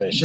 بے شک جی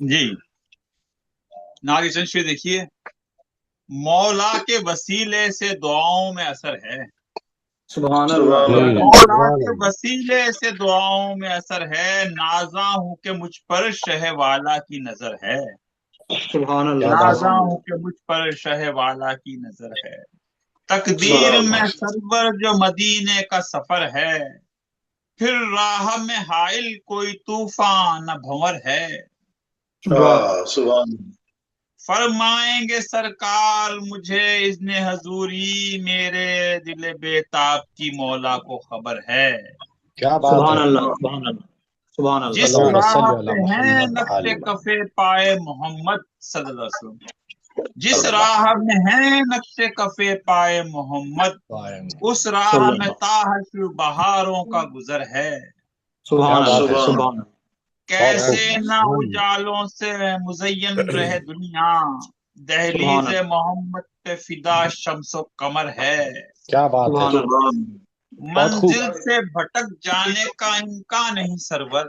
جی ناگزن شیر دیکھیے، مولا کے وسیلے سے دعاؤں میں اثر ہے، سبحان اللہ مولا کے وسیلے سے دعاؤں میں اثر ہے، نازاں ہوں کہ مجھ پر شہ والا کی نظر ہے، سبحان اللہ کیا بات نازاں ہوں کہ مجھ پر شہ والا کی نظر ہے، تقدیر سبحان میں اللہ سرور جو مدینے کا سفر ہے، پھر راہ میں حائل کوئی طوفان نہ بھنور ہے، سبحان فرمائیں گے سرکار مجھے اذن حضوری، میرے دل بےتاب کی مولا کو خبر ہے، کیا بات سبحان ہے اللہ سبحان اللہ سبحان اللہ جس اللہم راہ صلی پہ علی ہیں محمد نقش وآل محمد کفے پائے محمد صلی اللہ علیہ وسلم، جس راہ میں ہیں نقش کفے پائے محمد، اس راہ صلی میں اللہ تاحشر بہاروں کا گزر ہے، سبحان کیا اللہ بات ہے سبحان اللہ بہت خوب کیسے نہ اجالوں سے مزین رہے دنیا، سبحان دہلیز اللہ محمد پہ فدا شمس و قمر ہے، کیا بات ہے سبحان اللہ بہت خوب منزل سے بھٹک جانے کا امکان نہیں سرور،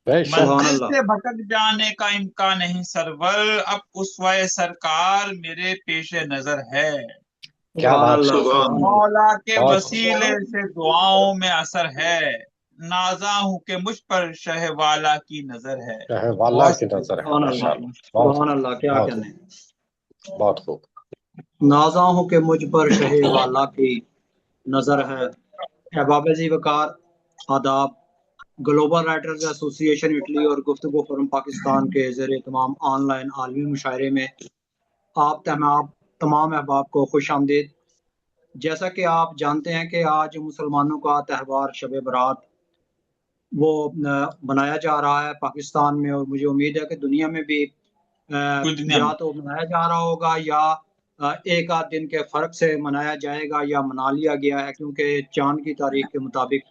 بے شک سبحان منزل اللہ سے بھٹک جانے کا امکان نہیں سرور، اب اسوائے سرکار میرے پیش نظر ہے، کیا سبحان بات اللہ ہے سبحان اللہ مولا کے بہت وسیلے سے دعاؤں میں اثر ہے، نازاں ہوں کہ مجھ پر شہ والا کی نظر ہے، ہے واللہ کی نظر ہے سبحان اللہ ماشاءاللہ بہت سبحان اللہ کیا بہت کہنے بہت خوب نازاں ہوں کہ مجھ پر شہ والا کی نظر ہے۔ احباب ذی وقار، آداب، گلوبل رائٹرز ایسوسی ایشن اٹلی اور گفتگو فورم پاکستان کے زیر تمام آن لائن عالمی مشاعرے میں آپ تمام احباب کو خوش آمدید۔ جیسا کہ آپ جانتے ہیں کہ آج مسلمانوں کا تہوار شب برات وہ منایا جا رہا ہے پاکستان میں، اور مجھے امید ہے کہ دنیا میں بھی یا تو منایا جا رہا ہوگا یا ایک آدھ دن کے فرق سے منایا جائے گا یا منا لیا گیا ہے، کیونکہ چاند کی تاریخ کے مطابق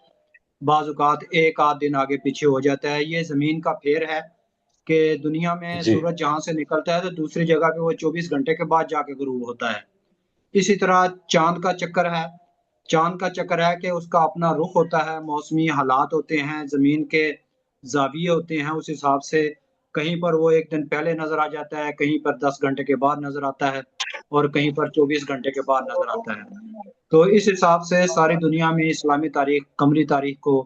بعض اوقات ایک آدھ دن آگے پیچھے ہو جاتا ہے۔ یہ زمین کا پھیر ہے کہ دنیا میں جی سورج جہاں سے نکلتا ہے تو دوسری جگہ پہ وہ 24 گھنٹے کے بعد جا کے غروب ہوتا ہے۔ اسی طرح چاند کا چکر ہے، چاند کا چکر ہے کہ اس کا اپنا رخ ہوتا ہے، موسمی حالات ہوتے ہیں، زمین کے زاویے ہوتے ہیں، اس حساب سے کہیں پر وہ ایک دن پہلے نظر آ جاتا ہے، کہیں پر 10 گھنٹے کے بعد نظر آتا ہے، اور کہیں پر 24 گھنٹے کے بعد نظر آتا ہے۔ تو اس حساب سے ساری دنیا میں اسلامی تاریخ، قمری تاریخ کو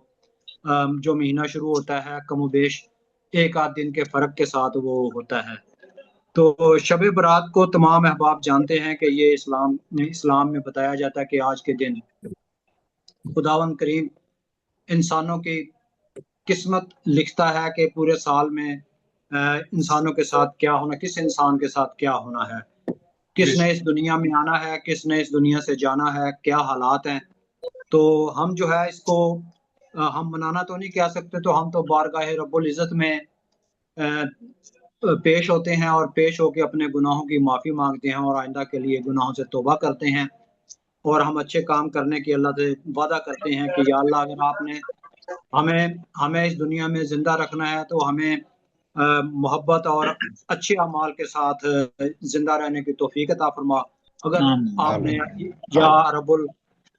جو مہینہ شروع ہوتا ہے کم و بیش ایک آدھ دن کے فرق کے ساتھ وہ ہوتا ہے۔ تو شب برات کو تمام احباب جانتے ہیں کہ یہ اسلام میں بتایا جاتا ہے کہ آج کے دن خداوند کریم انسانوں کی قسمت لکھتا ہے کہ پورے سال میں انسانوں کے ساتھ کیا ہونا، کس انسان کے ساتھ کیا ہونا ہے، کس نے اس دنیا میں آنا ہے، کس نے اس دنیا سے جانا ہے، کیا حالات ہیں۔ تو ہم جو ہے اس کو ہم منانا تو نہیں کہہ سکتے، تو ہم تو بارگاہ رب العزت میں پیش ہوتے ہیں اور پیش ہو کے اپنے گناہوں کی معافی مانگتے ہیں اور آئندہ کے لیے گناہوں سے توبہ کرتے ہیں، اور ہم اچھے کام کرنے کی اللہ سے وعدہ کرتے ہیں کہ یا اللہ اگر آپ نے ہمیں اس دنیا میں زندہ رکھنا ہے تو ہمیں محبت اور اچھے اعمال کے ساتھ زندہ رہنے کی توفیق عطا فرما۔ اگر آپ نے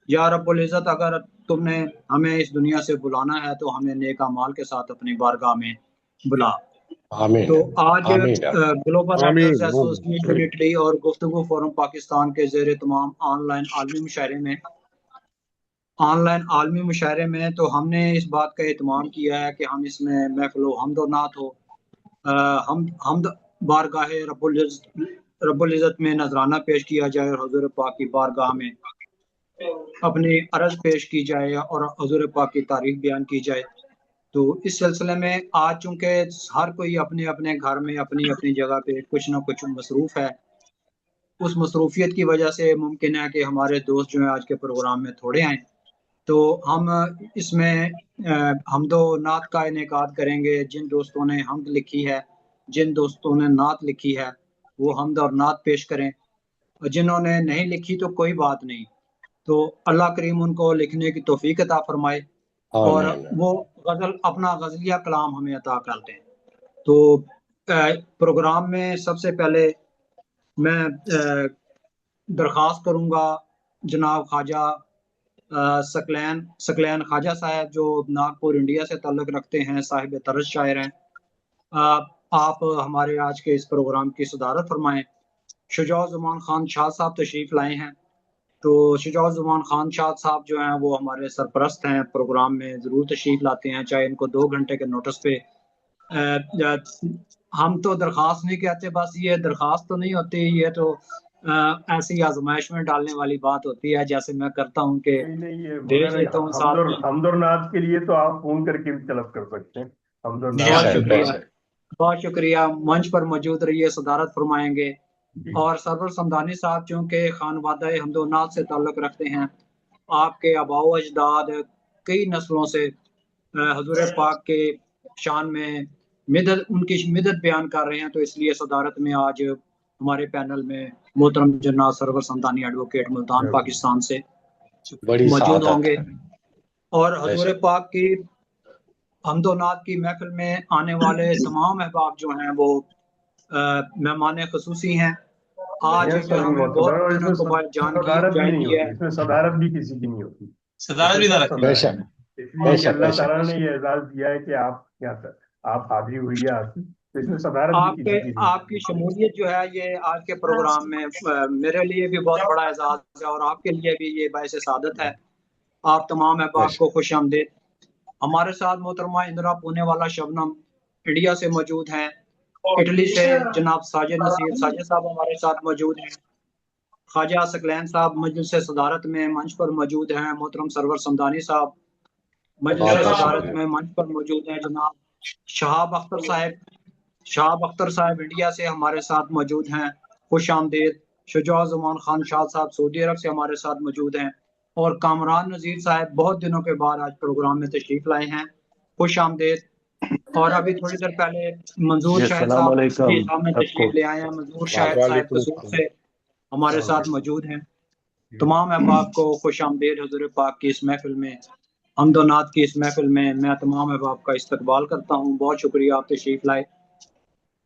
یا رب العزت اگر تم نے ہمیں اس دنیا سے بلانا ہے تو ہمیں نیک اعمال کے ساتھ اپنی بارگاہ میں بلا۔ آمین تو آج آمین گلوبل رائٹرز آمین ایسوسی ایشن اٹلی اور گفتگو فورم پاکستان کے زیر تمام آن لائن عالمی مشاعرے میں آن لائن عالمی مشاعرے میں تو ہم نے اس بات کا اہتمام کیا ہے کہ ہم اس میں محفل و حمد و نعت ہو، حمد بارگاہ رب العزت میں نذرانہ پیش کیا جائے اور حضور پاک کی بارگاہ میں اپنی عرض پیش کی جائے اور حضور پاک کی تعریف بیان کی جائے۔ تو اس سلسلے میں آج چونکہ ہر کوئی اپنے اپنے گھر میں اپنی اپنی جگہ پہ کچھ نہ کچھ مصروف ہے، اس مصروفیت کی وجہ سے ممکن ہے کہ ہمارے دوست جو ہیں آج کے پروگرام میں تھوڑے آئیں، تو ہم اس میں حمد و نعت کا انعقاد کریں گے۔ جن دوستوں نے حمد لکھی ہے، جن دوستوں نے نعت لکھی ہے، وہ حمد اور نعت پیش کریں، اور جنہوں نے نہیں لکھی تو کوئی بات نہیں، تو اللہ کریم ان کو لکھنے کی توفیق عطا فرمائے اور وہ غزل اپنا غزلیہ کلام ہمیں عطا کر دیں۔ تو پروگرام میں سب سے پہلے میں درخواست کروں گا جناب خواجہ ثقلین خواجہ صاحب، جو ناگپور انڈیا سے تعلق رکھتے ہیں، صاحب طرز شاعر ہیں، آپ ہمارے آج کے اس پروگرام کی صدارت فرمائیں۔ شجاع الزمان خان شاہ صاحب تشریف لائے ہیں، تو شجاع الزمان خان شاہ صاحب جو ہیں وہ ہمارے سرپرست ہیں، پروگرام میں ضرور تشریف لاتے ہیں، چاہے ان کو 2 گھنٹے کے نوٹس پہ ہم تو درخواست نہیں کہتے، بس یہ درخواست تو نہیں ہوتی، یہ تو ایسی آزمائش میں ڈالنے والی بات ہوتی ہے، جیسے میں کرتا ہوں کہ بھیج دیتا ہوں ساتھ میں۔ حمد اور نعت کے لیے تو آپ فون کر کے بھی طلب کر سکتے ہیں، حمد اور بہت نعت شکریہ، بہت شکریہ، منچ پر موجود رہیے، صدارت فرمائیں گے۔ اور سرور سمدانی صاحب چونکہ خانوادہ حمد و نعت سے تعلق رکھتے ہیں، آپ کے آباء و اجداد کئی نسلوں سے حضور پاک کے شان میں ان کی مدد بیان کر رہے ہیں، تو اس لیے صدارت میں آج ہمارے پینل میں محترم جناب سرور سمدانی ایڈوکیٹ ملتان پاکستان سے موجود ہوں گے، اور حضور پاک کی حمد و نعت کی محفل میں آنے والے تمام احباب جو ہیں وہ مہمان خصوصی ہیں۔ آج پھر ہمیں بہت دنوں کو بعد جان کی ہے، اس میں صدارت بھی کسی کی نہیں ہوتی، صدارت بھی نہ رکھیں، اس لیے اللہ تعالیٰ نے یہ اعزاز دیا ہے کہ آپ حاضری ہوئی ہے آپ کی، تو اس میں صدارت بھی کسی کی نہیں۔ آپ کی شمولیت جو ہے یہ آج کے پروگرام میں میرے لیے بھی بہت بڑا اعزاز ہے، اور آپ کے لیے بھی یہ باعث سعادت ہے۔ آپ تمام احباب کو خوش آمدید۔ ہمارے ساتھ محترمہ اندرا پونے والا شبنم انڈیا سے موجود ہیں، اٹلی سے جناب ساجد نصیر ساجد صاحب ہمارے ساتھ موجود ہیں، خواجہ ثقلین صاحب مجلس صدارت میں منچ پر موجود ہیں، محترم سرور سمدانی صاحب مجلس صدارت میں منچ پر موجود ہیں، جناب شہاب اختر صاحب انڈیا سے ہمارے ساتھ موجود ہیں، خوش آمدید۔ شجاع الزمان خان شاہ صاحب سعودی عرب سے ہمارے ساتھ موجود ہیں، اور کامران نذیر صاحب بہت دنوں کے بعد آج پروگرام میں تشریف لائے ہیں، خوش آمدید۔ اور ابھی تھوڑی دیر پہلے منظور شاہد صاحب جی سامنے تشریف لے آئے ہیں، منظور شاہد صاحب قصور سے ہمارے ساتھ موجود ہیں۔ تمام احباب کو خوش آمدید حضور پاک کی اس محفل میں، حمد و نعت کی اس محفل میں میں تمام احباب کا استقبال کرتا ہوں۔ بہت شکریہ آپ تشریف لائے۔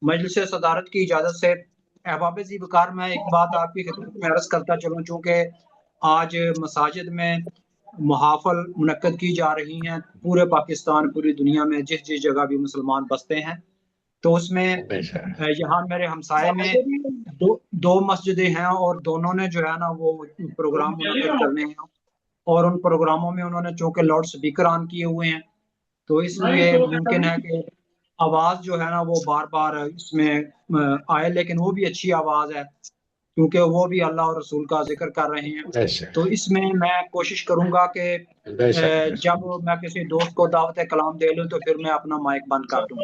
مجلس صدارت کی اجازت سے احباب ذی وقار میں ایک بات آپ کی خدمت میں عرض کرتا چلوں، چونکہ آج مساجد میں محافل منعقد کی جا رہی ہیں پورے پاکستان، پوری دنیا میں جس جگہ بھی مسلمان بستے ہیں، تو اس میں یہاں میرے ہمسائے میں دو مسجدیں ہیں، اور دونوں نے جو ہے نا وہ پروگرام منعقد کرنے ہیں، اور ان پروگراموں میں انہوں نے چونکہ لاؤڈ سپیکر آن کیے ہوئے ہیں، تو اس لیے ممکن ہے کہ آواز جو ہے نا وہ بار بار اس میں آئے، لیکن وہ بھی اچھی آواز ہے کیونکہ وہ بھی اللہ اور رسول کا ذکر کر رہے ہیں۔ تو اس میں میں کوشش کروں گا کہ جب میں کسی دوست کو دعوت کلام دے لوں تو پھر میں اپنا مائک بند کر دوں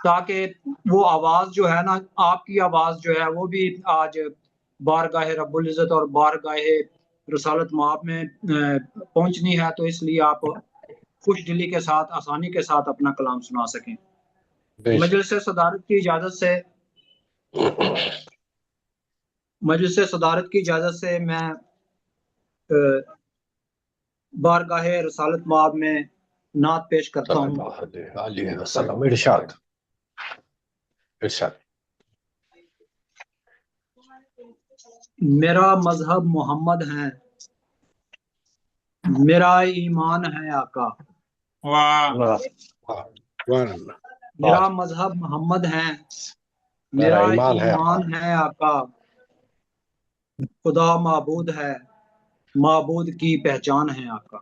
تاکہ وہ آواز جو ہے نا، آپ کی آواز جو ہے وہ بھی آج بارگاہ رب العزت اور بارگاہ رسالت مآب میں پہنچنی ہے، تو اس لیے آپ خوش دلی کے ساتھ آسانی کے ساتھ اپنا کلام سنا سکیں۔ مجلس صدارت کی اجازت سے میں بارگاہ رسالت مآب میں نعت پیش کرتا ہوں۔ میرا مذہب محمد ہے، میرا ایمان ہے آقا، میرا مذہب محمد ہے، میرا ایمان ہے آقا، خدا معبود ہے، معبود کی پہچان ہے آقا۔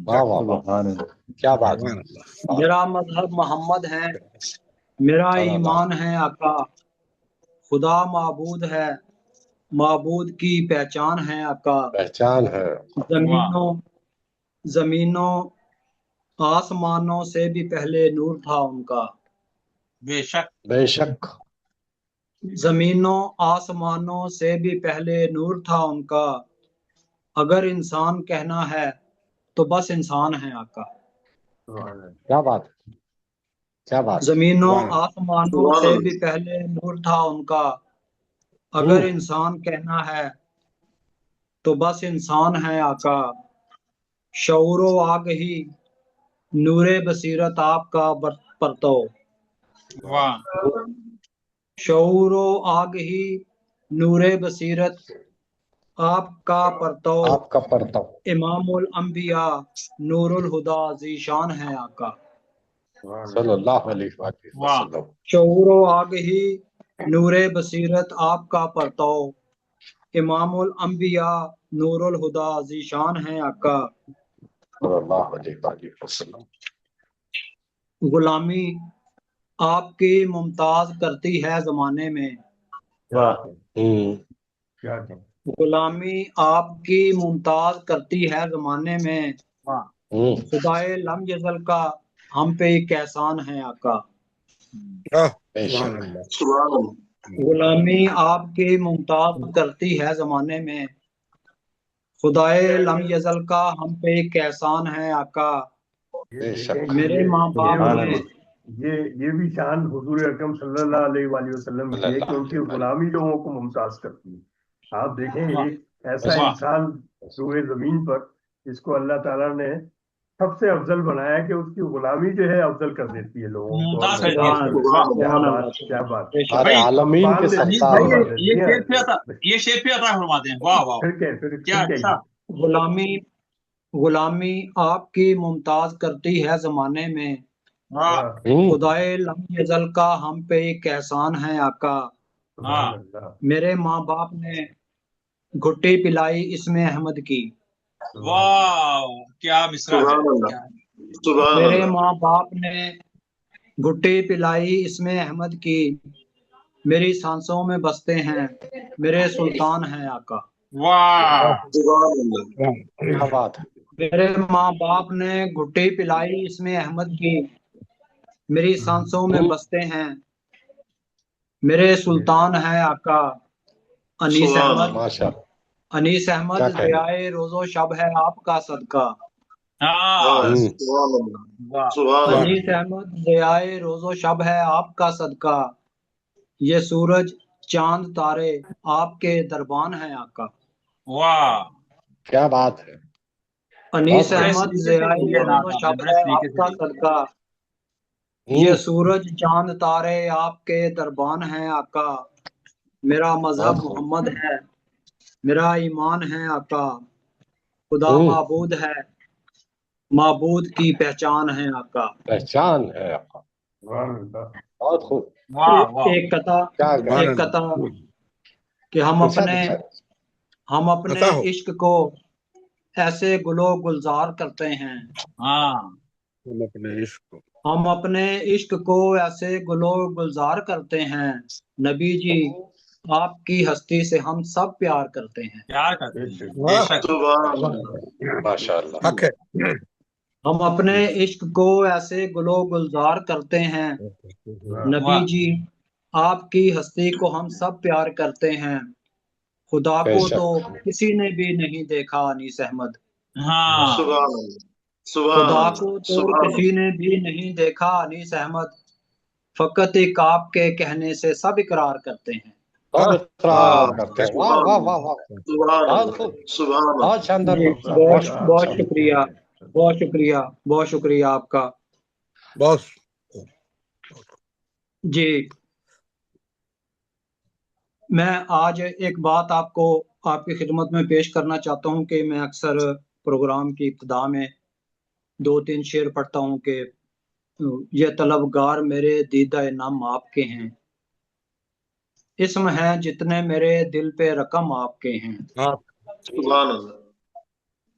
واہ واہ واہ، کیا بات ہے، میرا مذہب محمد ہے، میرا ایمان ہے آقا، خدا معبود ہے، معبود کی پہچان ہے آقا۔ پہچان ہے، زمینوں آسمانوں سے بھی پہلے نور تھا ان کا۔ بے شک بے شک، زمینوں آسمانوں سے بھی پہلے نور تھا ان کا، اگر انسان کہنا ہے تو بس انسان ہے آقا۔ کیا بات ہے، کیا بات ہے، زمینوں آسمانوں سے بھی پہلے نور تھا ان کا، اگر انسان کہنا ہے تو بس انسان ہے آقا۔ شعور و آگہی نور بصیرت آپ کا پرتو، واہ شعور و آگہی نور بصیرت آپ کا پرتو، آپ کا پرتو، امام الانبیاء نور الہدا ذیشان ہے آقا۔ صلی اللہ علیہ وآلہ وسلم، شعور و آگہی نور بصیرت آپ کا پرتو، امام الانبیاء نور الہدا ذیشان ہے آقا۔ صلی اللہ علیہ وآلہ وسلم، غلامی آپ کی ممتاز کرتی ہے زمانے میں، غلامی آپ کی ممتاز کرتی ہے زمانے میں، خدائے لم یزل کا ہم پہ ایک احسان ہے آقا۔ بے شک، غلامی آپ کی ممتاز کرتی ہے زمانے میں، خدائے لم یزل کا ہم پہ ایک احسان ہے آقا۔ بے شک، میرے ماں باپ نے یہ بھی شان حضور اکرم صلی اللہ علیہ وآلہ وسلم کی ہے کہ ان کی غلامی لوگوں کو ممتاز کرتی ہے۔ آپ دیکھیں ایک ایسا انسان روئے زمین پر جس کو اللہ تعالیٰ نے سب سے افضل بنایا کہ اس کی غلامی جو ہے افضل کر دیتی ہے لوگوں کو۔ کیا بات سارے عالمین کے سرکار، یہ شیخ بھی عطا فرماتے ہیں، واہ واہ کیا اچھا۔ غلامی آپ کی ممتاز کرتی ہے زمانے میں، خدائے لم یزل کا ہم پہ ایک احسان ہے آقا۔ میرے ماں باپ نے گھٹی پلائی اسم احمد کی، واہ کیا مصرع ہے، میرے ماں باپ نے گھٹی پلائی اسم احمد کی، میری سانسوں میں بستے ہیں میرے سلطان ہیں آقا۔ واہ کیا بات ہے، میرے ماں باپ نے گھٹی پلائی اسم احمد کی، میری سانسوں میں بستے ہیں میرے سلطان ہیں آقا۔ انیس احمد ماشاء انیس احمد کیا کہنا، ضیائے روز و شب ہے آپ کا صدقہ، انیس احمد ضیائے روز و شب ہے آپ کا صدقہ، یہ سورج چاند تارے آپ کے دربان ہیں آقا۔ واہ کیا بات ہے، انیس احمد ضیائے روز و شب ہے آپ کا صدقہ، یہ سورج چاند تارے آپ کے دربان ہیں آقا۔ میرا مذہب محمد ہے، میرا ایمان ہے آقا، خدا معبود ہے، معبود کی پہچان ہے آقا۔ پہچان ہے آقا، بہت خوب، ایک قطع کہ ہم اپنے عشق کو ایسے گلو گلزار کرتے ہیں، ہم اپنے عشق کو ایسے گلو گلزار کرتے ہیں، نبی جی آپ کی ہستی سے ہم سب پیار کرتے ہیں۔ پیار کرتے ہیں، بے شک ماشاء اللہ، ہم اپنے عشق کو ایسے گلو گلزار کرتے ہیں، نبی جی آپ کی ہستی کو ہم سب پیار کرتے ہیں، خدا بے کو شک، تو کسی نے بھی نہیں دیکھا انیس احمد، ہاں خدا کو تو کسی نے بھی نہیں دیکھا انیس احمد، فقط ایک آپ کے کہنے سے سب اقرار کرتے ہیں۔ سب اقرار کرتے ہیں، واہ واہ واہ واہ، بہت خوب، بہت شاندار، جی بہت شکریہ، بہت شکریہ، بہت شکریہ آپ کا۔ جی میں آج ایک بات آپ کی خدمت میں پیش کرنا چاہتا ہوں کہ میں اکثر پروگرام کی ابتدا میں 2-3 شعر پڑھتا ہوں کہ یہ طلبگار میرے دیدہ نام آپ کے ہیں، اسم ہیں جتنے میرے دل پہ رقم آپ کے ہیں، سبحان اللہ.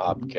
آپ کے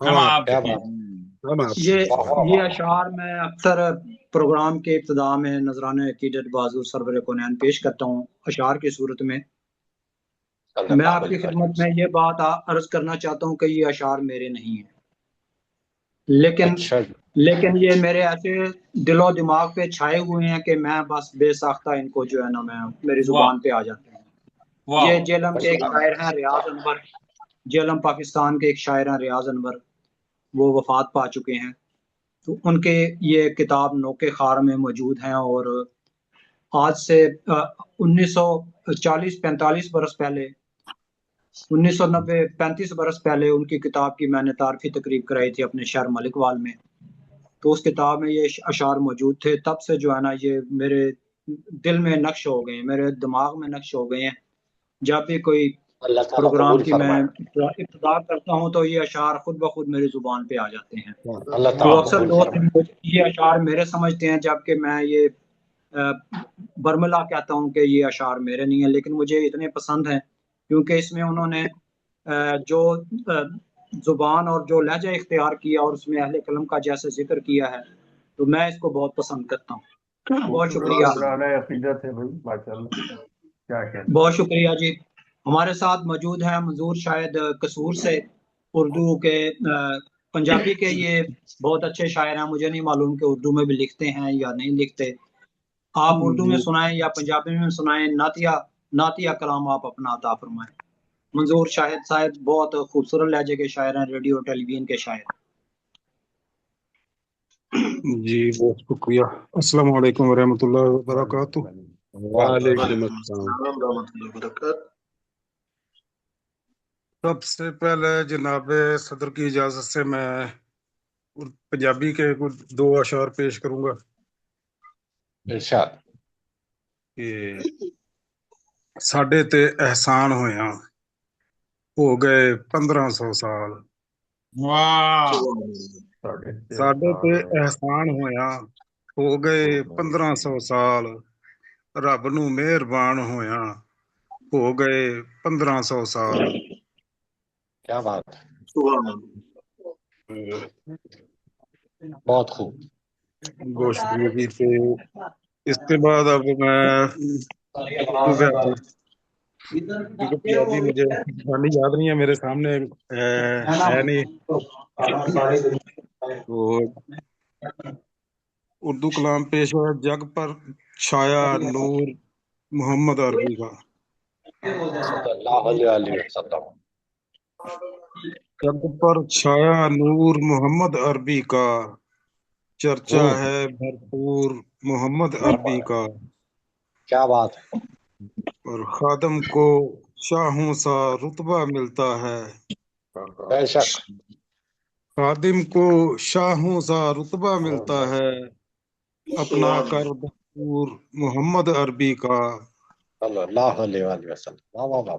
ہم آپ کیا کے بات یہ اشعار میں اکثر پروگرام کے ابتدا میں نذرانہ عقیدت بازو سرور کونین پیش کرتا ہوں اشعار کی صورت میں. میں آپ کی خدمت میں یہ بات عرض کرنا چاہتا ہوں کہ یہ اشعار میرے نہیں ہیں، لیکن یہ میرے ایسے دل و دماغ پہ چھائے ہوئے ہیں کہ میں بس بے ساختہ ان کو جو ہے نا میں میری زبان پہ آ جاتے ہیں. یہ جیلم کے ایک شاعر ہیں ریاض انور، جیلم پاکستان کے ایک شاعر ہیں ریاض انور، وہ وفات پا چکے ہیں. تو ان کے یہ کتاب نوکے خار میں موجود ہیں، اور آج سے 1940-45 برس پہلے 1990-35 برس پہلے ان کی کتاب کی میں نے تعارفی تقریب کرائی تھی اپنے شہر ملک وال میں. تو اس کتاب میں یہ اشعار موجود تھے. تب سے جو ہے نا یہ میرے دل میں نقش ہو گئے ہیں، میرے دماغ میں نقش ہو گئے ہیں. جب بھی کوئی پروگرام کی میں ابتدا کرتا ہوں تو یہ اشعار خود بخود میری زبان پہ آ جاتے ہیں. تو اکثر دوست یہ اشعار میرے سمجھتے ہیں، جبکہ میں یہ برملا کہتا ہوں کہ یہ اشعار میرے نہیں ہیں، لیکن مجھے اتنے پسند ہیں کیونکہ اس میں انہوں نے جو زبان اور جو لہجہ اختیار کیا اور اس میں اہل قلم کا جیسے ذکر کیا ہے تو میں اس کو بہت پسند کرتا ہوں. بہت شکریہ، عقیدت ہے بھائی، ماشاءاللہ. کیا کہتے بہت شکریہ جی. ہمارے ساتھ موجود ہیں منظور شاہد قصور سے، اردو کے پنجابی کے یہ بہت اچھے شاعر ہیں. مجھے نہیں معلوم کہ اردو میں بھی لکھتے ہیں یا نہیں لکھتے. آپ اردو میں سنائیں یا پنجابی میں سنائیں، نعتیہ کلام آپ اپنا عطا فرمائیں. منظور شاہد صاحب بہت خوبصورت لہجے کے شاعر ہیں، ریڈیو ٹیلی ویژن کے شاعر. جی بہت شکریہ. السلام علیکم ورحمۃ اللہ وبرکاتہ. وعلیکم السلام ورحمۃ اللہ وبرکاتہ. سب سے پہلے جناب صدر کی اجازت سے میں پنجابی کے کچھ 2 اشعار پیش کروں گا. ارشاد. کہ ساڈے تے احسان ہویا ہو گئے 1500 سال، واہ، ساڈے تے احسان ہویا ہو گئے 1500 سال، رب نو مہربان ہویا ہو گئے 1500 سال. کیا بات ہے، سبحان اللہ. بہت خوب. بہت شکریہ جی. تو اس کے بعد اب میں اردو پہ آتا ہوں کیونکہ پنجابی مجھے زبانی یاد نہیں ہے، میرے سامنے ہے نہیں. تو اردو کلام پیش ہوا جگ پر چھایا نور محمد عربی کا. صلی اللہ علیہ وسلم. جگ پر چھایا نور محمد عربی کا، چرچا ہے بھرپور محمد عربی کا. کیا بات ہے. اور خادم کو شاہوں سا رتبہ ملتا ہے، بے شک. خادم کو شاہوں سا رتبہ ملتا ہے، اپنا کر بھرپور محمد عربی کا. صلی اللہ علیہ وسلم. واہ واہ واہ.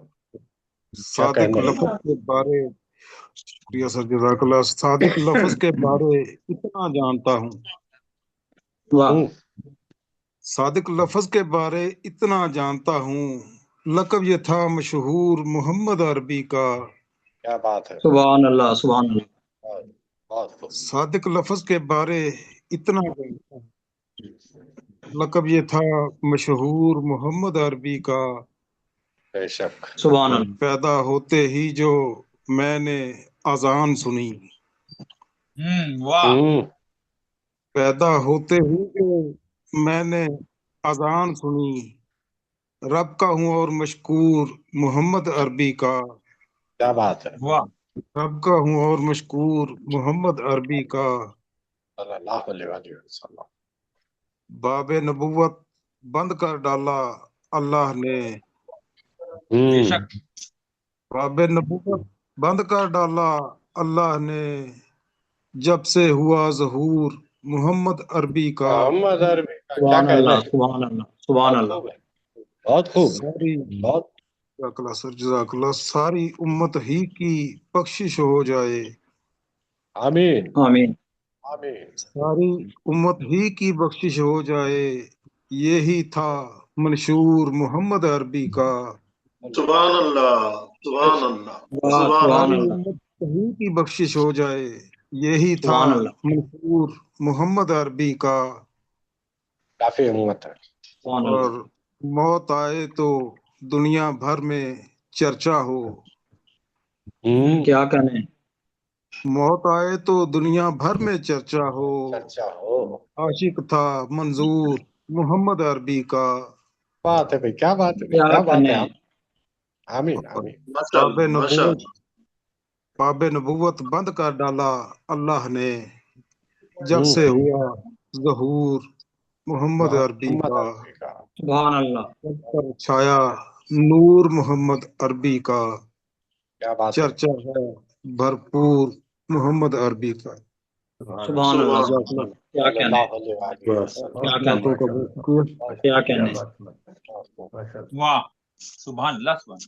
صادق لفظ کے بارے، شکریہ سر، جزاک اللہ. صادق لفظ کے بارے اتنا جانتا ہوں، صادق لفظ کے بارے اتنا جانتا ہوں، لقب یہ تھا مشہور محمد عربی کا. کیا بات ہے. سبحان اللہ، سبحان اللہ. صادق لفظ کے بارے اتنا جانتا ہوں، لقب یہ تھا مشہور محمد عربی کا. بے شک. سبحان اللہ. پیدا ہوتے ہی جو میں نے اذان سنی، واہ، پیدا ہوتے ہی جو میں نے اذان سنی، رب کا ہوں اور مشکور محمد عربی کا. کیا بات ہے. واہ، رب کا ہوں اور مشکور محمد عربی کا. صلی اللہ علیہ وسلم. باب نبوت بند کر ڈالا اللہ نے، بے شک، باب نبوت بند کر ڈالا اللہ نے، جب سے ہوا ظہور محمد عربی کا، محمد عربی کا کیا سبحان کہنا اللہ ہے؟ سبحان اللہ سبحان بہت اللہ خوب ہے، بہت خوب، ساری بہت جزاک اللہ سر، جزاک اللہ، ساری امت ہی کی بخشش ہو جائے، آمین آمین آمین۔ ساری امت ہی کی بخشش ہو جائے، یہی تھا منشور محمد عربی کا، سبحان اللہ سبحان اللہ واہ سبحان سبحان ساری اللہ اللہ امت ہی کی بخشش ہو جائے، یہی تھا سبحان اللہ منشور محمد عربی کا، کافی امت ہے۔ سبحان اور اللہ موت آئے تو دنیا بھر میں چرچا ہو، کیا کہنے موت آئے تو دنیا بھر میں چرچا ہو، چرچا ہو، عاشق تھا منظور محمد عربی کا، بات ہے بھائی، کیا بات ہے بھائی، کیا کیا بات ہے کہنے آپ۔ آمین آمین۔ ماشاء باب اللہ ماشاء نبوت اللہ باب نبوت بند کر ڈالا اللہ نے، جب ہوں، سے ہوا ظہور محمد عربی محمد کا، عربی کا، سبحان اللہ سب پر چھایا نور محمد عربی کا، کیا بات ہے۔ چرچا ہے بھرپور محمد عربی کا۔ سبحان اللہ سبحان سبحان اللہ اللہ کیا صلی کہنے اللہ علیہ وسلم۔ کیا بہت کہنے باتوں کا ماشاء بہت اللہ، شکریہ۔ کیا کیا کہنے بات ہے، ماشاء اللہ۔ واہ سبحان اللہ سبحان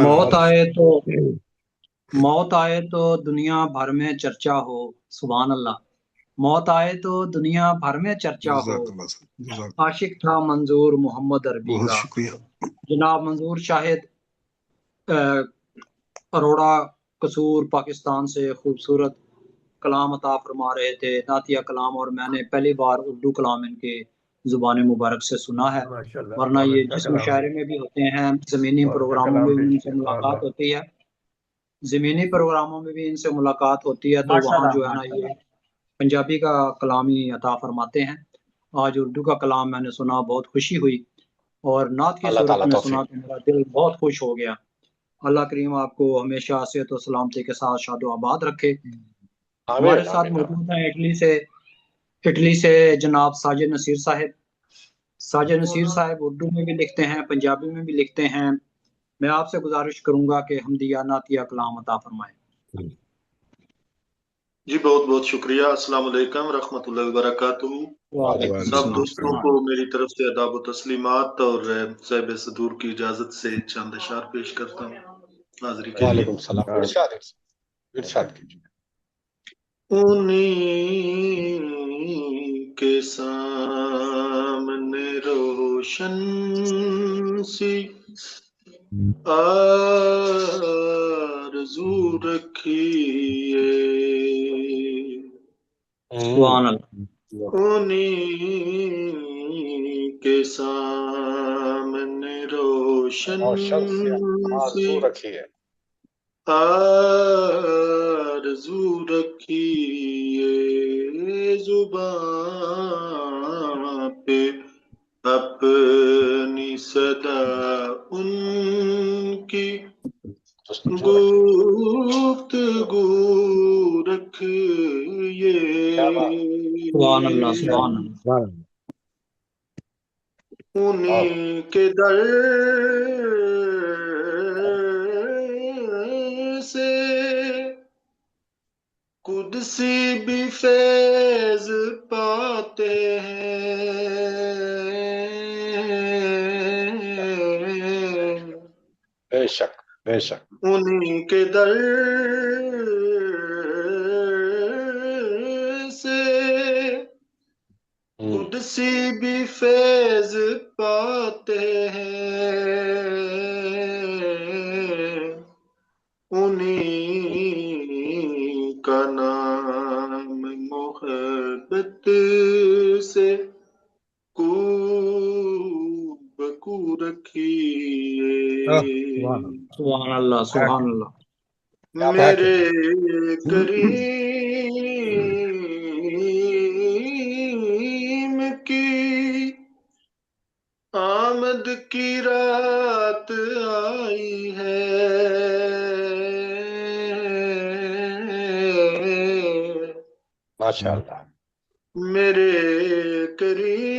موت آئے تو موت آئے تو دنیا بھر میں چرچا ہو، سبحان اللہ، موت آئے تو دنیا بھر میں چرچا ہو، جزاک اللہ سر، جزاک عاشق تھا منظور محمد عربی بہت کا۔ شکریہ۔ جناب منظور شاہد اروڑا قصور پاکستان سے خوبصورت کلام عطا فرما رہے تھے، نعتیہ کلام، اور میں نے پہلی بار اردو کلام ان کے زبان مبارک سے سنا ہے، ماشاء اللہ، ورنہ بہت یہ اچھا جس کلام ہے، مشاعرے میں بھی ہوتے ہیں، زمینی بہت اچھا پروگراموں کلام میں بھی پیش ان سے کیا، واہ ملاقات واہ۔ ہوتی ہے، زمینی پروگراموں میں بھی ان سے ملاقات ہوتی ہے، تو ماشاء وہاں اللہ جو ہے نا ماشاء یہ اللہ پنجابی کا کلام ہی عطا فرماتے ہیں۔ آج اردو کا کلام میں نے سنا، بہت خوشی ہوئی، اور نعت کی اللہ صورت تعالیٰ میں سنا توفیق۔ تو میرا دل بہت خوش ہو گیا۔ اللہ کریم آپ کو ہمیشہ صحت و سلامتی کے ساتھ شاد و آباد رکھے۔ ہمارے آمین ساتھ آمین آمین۔ موجود ہیں اٹلی سے جناب ساجد نصیر صاحب۔ ساجد نصیر صاحب اردو میں بھی لکھتے ہیں، پنجابی میں بھی لکھتے ہیں۔ میں آپ سے گزارش کروں گا کہ حمدیہ نعتیہ کلام عطا فرمائیں۔ جی بہت بہت شکریہ۔ السلام علیکم رحمۃ اللہ وبرکاتہ۔ وعلیکم وعلیکم سب السلام۔ دوستوں کو میری طرف سے آداب و تسلیمات، اور صاحب صدور کی اجازت سے چند اشعار پیش کرتا ہوں حاضری کے لیے۔ وعلیکم السلام، ارشاد ارشاد کیجیے۔ انہیں کے سامنے روشن سی آرزو رکھیے، سبحان اللہ انہیں کے سامنے روشن روشن سے سی آرزو رکھیے، آرزو رکھیے، زباں پہ اپنی صدا ان کی جو رکھیے۔ گفتگو رکھیے، کیا بات، سبحان اللہ سبحان اللہ بہت انہیں کے در سے قدسی بھی فیض پاتے ہیں، بے شک بے شک۔ انہیں کے در سے قدسی بھی فیض پاتے ہیں، انہیں کا نام محبت سے کو بکو رکھیے، سبحان اللہ سبحان اللہ کیا بات ہے۔ میرے کریم کی آمد کی رات آئی ہے، ماشاء اللہ۔ میرے کریم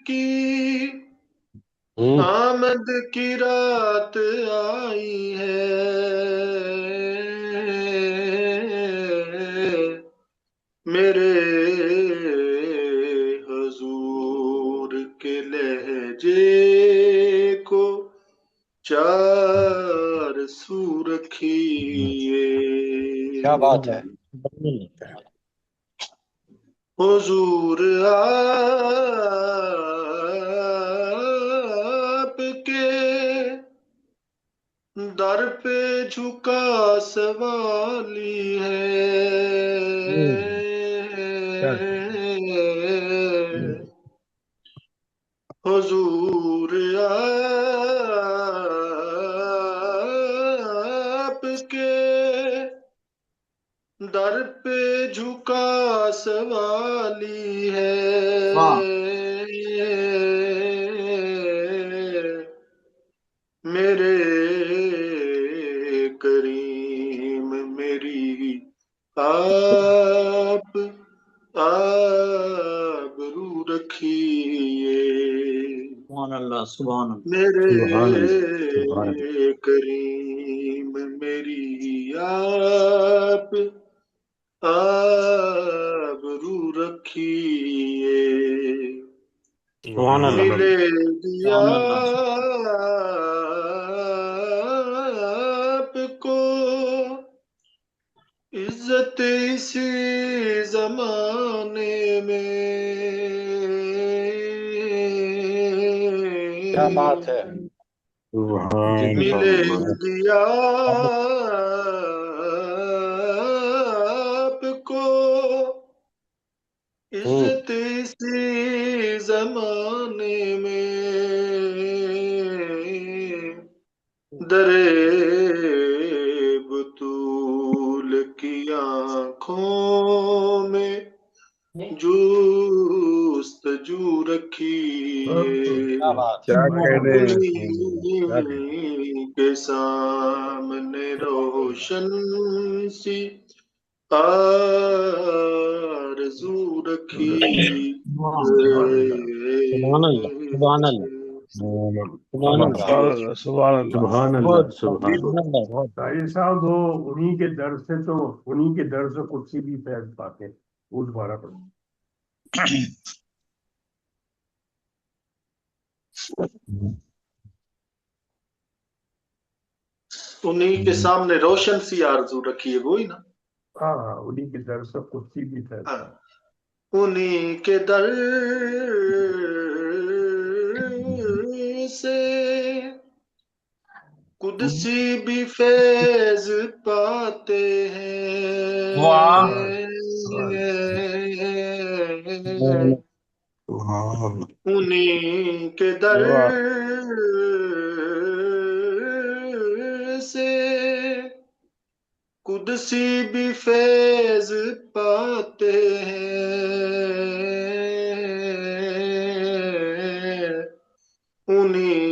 کی آمد کی رات آئی ہے، کیا بات ہے. حضور آپ کے در پہ جھکا سوالی ہے، حضور آپ کے در پہ جھکا سوالی ہے، میرے کریم میری آپ آبرو رکھیے، سبحان اللہ سبحان اللہ میرے کریم میری آپ آبرو رکھیے، ملے گیا آپ کو عزت اسی زمانے میں، کیا بات ہے. ملے گیا آپ کو عزت اسی زمانے میں، درے بطول کی آنکھوں میں جستجو رکھیے، کیا بات. کیا کہہ رہے ہیں. انہی کے سامنے روشن سی آرزو رکھیے، سبحان اللہ سبحان اللہ سبحان اللہ سبحان اللہ. بہت سبحان سبحان اللہ بہت طاہر صاحب وہ انہی کے در سے قدسی بھی فیض پاتے ہیں. وہ دوبارہ پڑھیں. انہی کے سامنے روشن سی آرزو رکھیے، وہی نا. ہاں انہی کے در سے قدسی بھی فیض پاتے ہیں. انہی کے در سے قدسی بھی فیض پاتے ہیں، واہ انہی کے در سے قدسی بھی فیض پاتے ہیں، انہی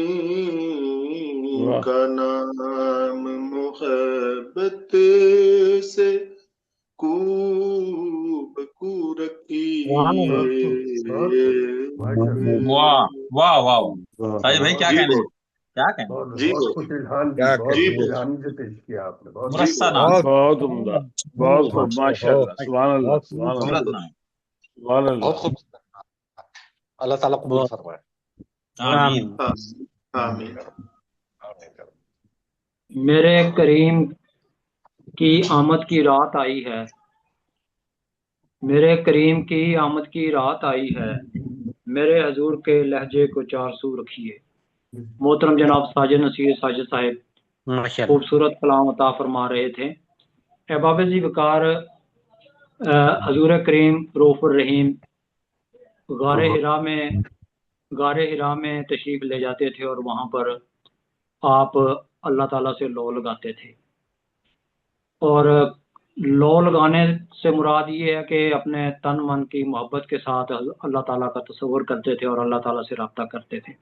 کا نام محبت سے کو بکو رکھیے، واہ واہ واہ. تاج بھائی کیا کہنے ہیں؟ کیا کہنے ہیں؟ بہت کچھ الہام کیا بہت کہتے کچھ ہیں. الہام سے پیش کیا آپ نے. بہت مرصع نام بہت عمدہ، بہت خوب، ماشاء اللہ، سبحان اللہ، سبحان اللہ، خوبصورت نام. سبحان اللہ. بہت خوب. اللہ تعالیٰ قبول فرمائے. آمین. آمین. میرے کریم کی آمد کی رات آئی ہے، میرے کریم کی آمد کی رات آئی ہے، میرے حضور کے لہجے کو چار سو رکھیے. محترم جناب ساجد نصیر ساجد صاحب خوبصورت کلام عطا فرما رہے تھے. احباب جی وقار، حضور کریم رؤوف الرحیم غار ہرا میں تشریف لے جاتے تھے اور وہاں پر آپ اللہ تعالیٰ سے لو لگاتے تھے. اور لو لگانے سے مراد یہ ہے کہ اپنے تن من کی محبت کے ساتھ اللہ تعالیٰ کا تصور کرتے تھے اور اللہ تعالیٰ سے رابطہ کرتے تھے.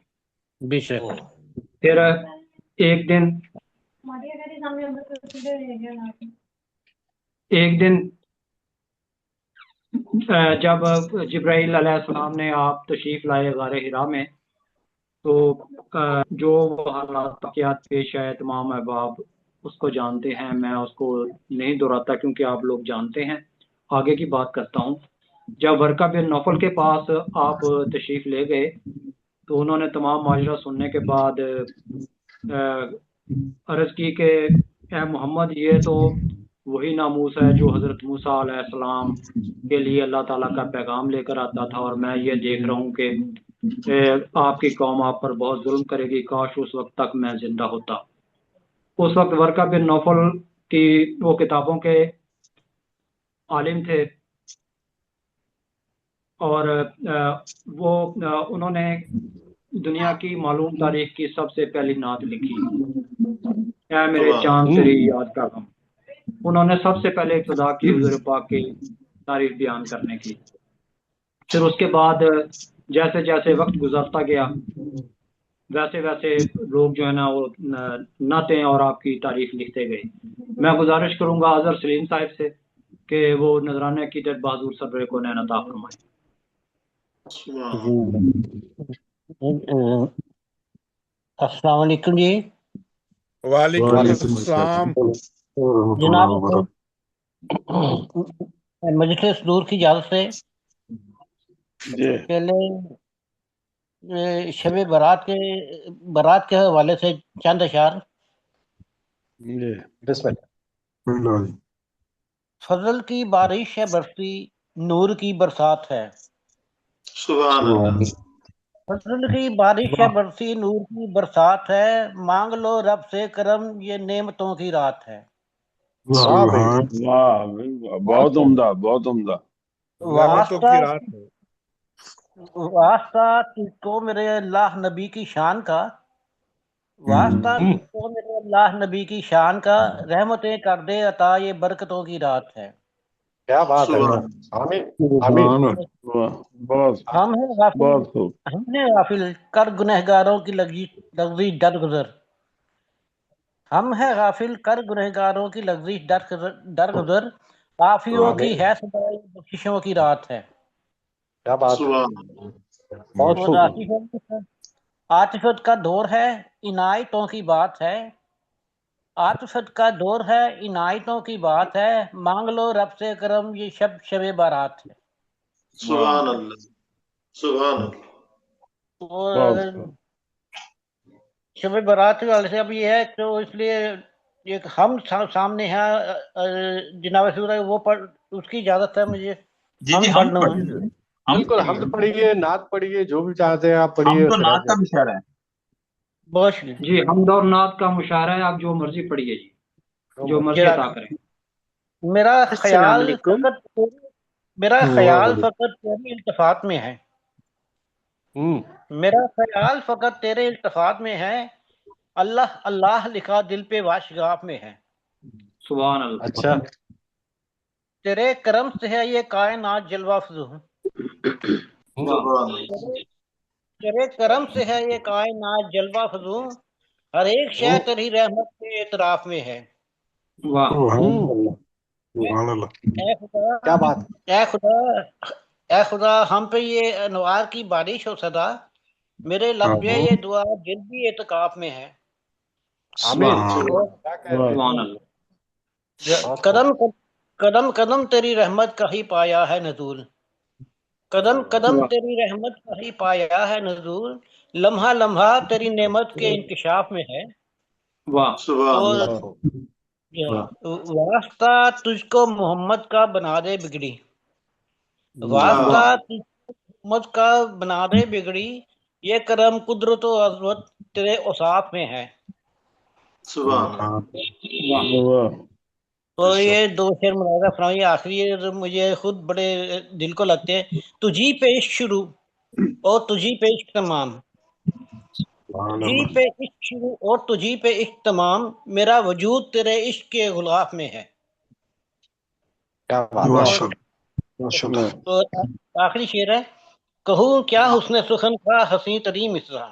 بے شک. پھر ایک دن جب جبرائیل علیہ السلام نے آپ تشریف لائے غار ہرا میں، تو جو حالات واقعات پیش آئے تمام احباب اس کو جانتے ہیں. میں اس کو نہیں دہراتا کیونکہ آپ لوگ جانتے ہیں. آگے کی بات کرتا ہوں. جب ورقہ بن نوفل کے پاس آپ تشریف لے گئے تو انہوں نے تمام ماجرا سننے کے بعد عرض کی کہ اے محمد، یہ تو وہی ناموس ہے جو حضرت موسیٰ علیہ السلام کے لیے اللہ تعالیٰ کا پیغام لے کر آتا تھا، اور میں یہ دیکھ رہا ہوں کہ آپ کی قوم آپ پر بہت ظلم کرے گی، کاش اس وقت تک میں زندہ ہوتا۔ اس وقت ورقہ بن نوفل کی وہ کتابوں کے عالم تھے، اور وہ انہوں نے دنیا کی معلوم تاریخ کی سب سے پہلی نعت لکھی، اے میرے چاند تیری یاد کا غم۔ انہوں نے سب سے پہلے ابتدا کی حضور پاک کی تعریف بیان کرنے کی۔ پھر اس کے بعد جیسے جیسے وقت گزرتا گیا ویسے ویسے لوگ جو ہے نا وہ نعتیں اور آپ کی تعریف لکھتے گئے۔ میں گزارش کروں گا اظہر سلیم صاحب سے کہ وہ نذرانہ عقیدت بہادر سرور کو نعت عطا فرمائیں۔ السلام علیکم جی۔ وعلیکم السلام جناب مجلس نور کی اجازت سے پہلے شب برات کے حوالے سے چند اشعار۔ فضل کی بارش ہے برسی، نور کی برسات ہے۔ سبحان اللہ۔ فضل کی بارش ہے برسی، نور کی برسات ہے، مانگ لو رب سے کرم، یہ نعمتوں کی رات ہے۔ بہت عمدہ، بہت عمدہ۔ واسطہ تجھ کو میرے اللہ نبی کی شان کا، واسطہ تجھ کو میرے اللہ نبی کی شان کا، رحمتیں کر دے عطا، یہ برکتوں کی رات ہے۔ کیا بات ہے، ہم ہیں غافل کر گنہگاروں کی لغزش درگزر، ہم ہیں غافل کر گنہگاروں کی لغزش درگزر، عافیوں کی ہے صدائے بخششوں کی رات ہے۔ کیا بات عاطفت کا دور ہے عنایتوں کی بات ہے، عاطفت کا دور ہے عنایتوں کی بات ہے، مانگ لو رب سے کرم، یہ شب بارات ہے۔ سبحان اللہ، سبحان اللہ۔ شب بارات کے حوالے سے اب یہ ہے تو اس لیے ایک ہم سامنے ہے جناب سورہ وہ پڑھ، اس کی اجازت ہے مجھے؟ بالکل حمد پڑھیے، نعت پڑھیے، جو بھی چاہتے ہیں آپ پڑھیے۔ نعت کا مشاعرہ ہے بہت شکریہ جی، حمد اور نعت کا مشاعرہ ہے، آپ جو مرضی پڑھیے جی، جو مرضی عطا کریں۔ میرا خیال فقط تیری التفات میں ہے، میرا خیال فقط تیرے التفات میں ہے، اللہ اللہ لکھا دل پہ واشگاف میں ہے۔ سبحان اللہ۔ اچھا، تیرے کرم سے ہے یہ کائنات جلوہ فزو، تیرے کرم سے ہے یہ کائنات جلوہ فزو، ہر ایک شے تیری رحمت کے اعتراف میں ہے۔ اے خدا ہم پہ یہ انوار کی بارش ہو صدا، میرے لب پہ یہ دعا دل بھی اعتکاف میں ہے۔ قدم قدم تیری رحمت کا ہی پایا ہے نزول، قدم قدم تیری رحمت کا ہی پایا ہے نزول، لمحہ لمحہ تیری نعمت کے انکشاف میں ہے۔ واسطہ تجھ کو محمد کا بنا دے بگڑی، واسطہ تجھ کو محمد کا بنا دے بگڑی، یہ کرم قدرت و عظمت تیرے اوصاف میں ہے۔ تو یہ دو شعر ملاحظہ فرمائیے، آخری مجھے خود بڑے دل کو لگتے ہیں۔ تجھی پہ عشق شروع اور تجھی پہ عشق تمام، تجھی پہ عشق شروع اور تجھی پہ عشق تمام، میرا وجود تیرے عشق کے غلاف میں ہے۔ تو آخری شعر ہے، کہوں کیا حسن سخن کا حسین ترین مصرع،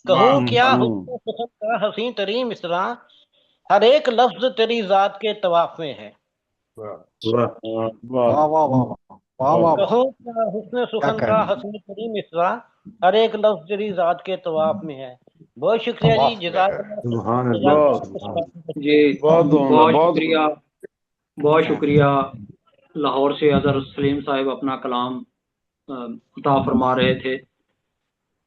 کہوں کیا حسن سخن کا حسین ترین مصرع، ہر ایک لفظ تیری ذات کے طواف میں ہے۔ کہوں کیا حسن سخن کا حسین ترین مصرع، ہر ایک لفظ تیری ذات کے طواف میں ہے۔ بہت شکریہ جی، جزاک جی بہت شکریہ، بہت شکریہ۔ لاہور سے اظہر سلیم صاحب اپنا کلام عطا فرما رہے تھے۔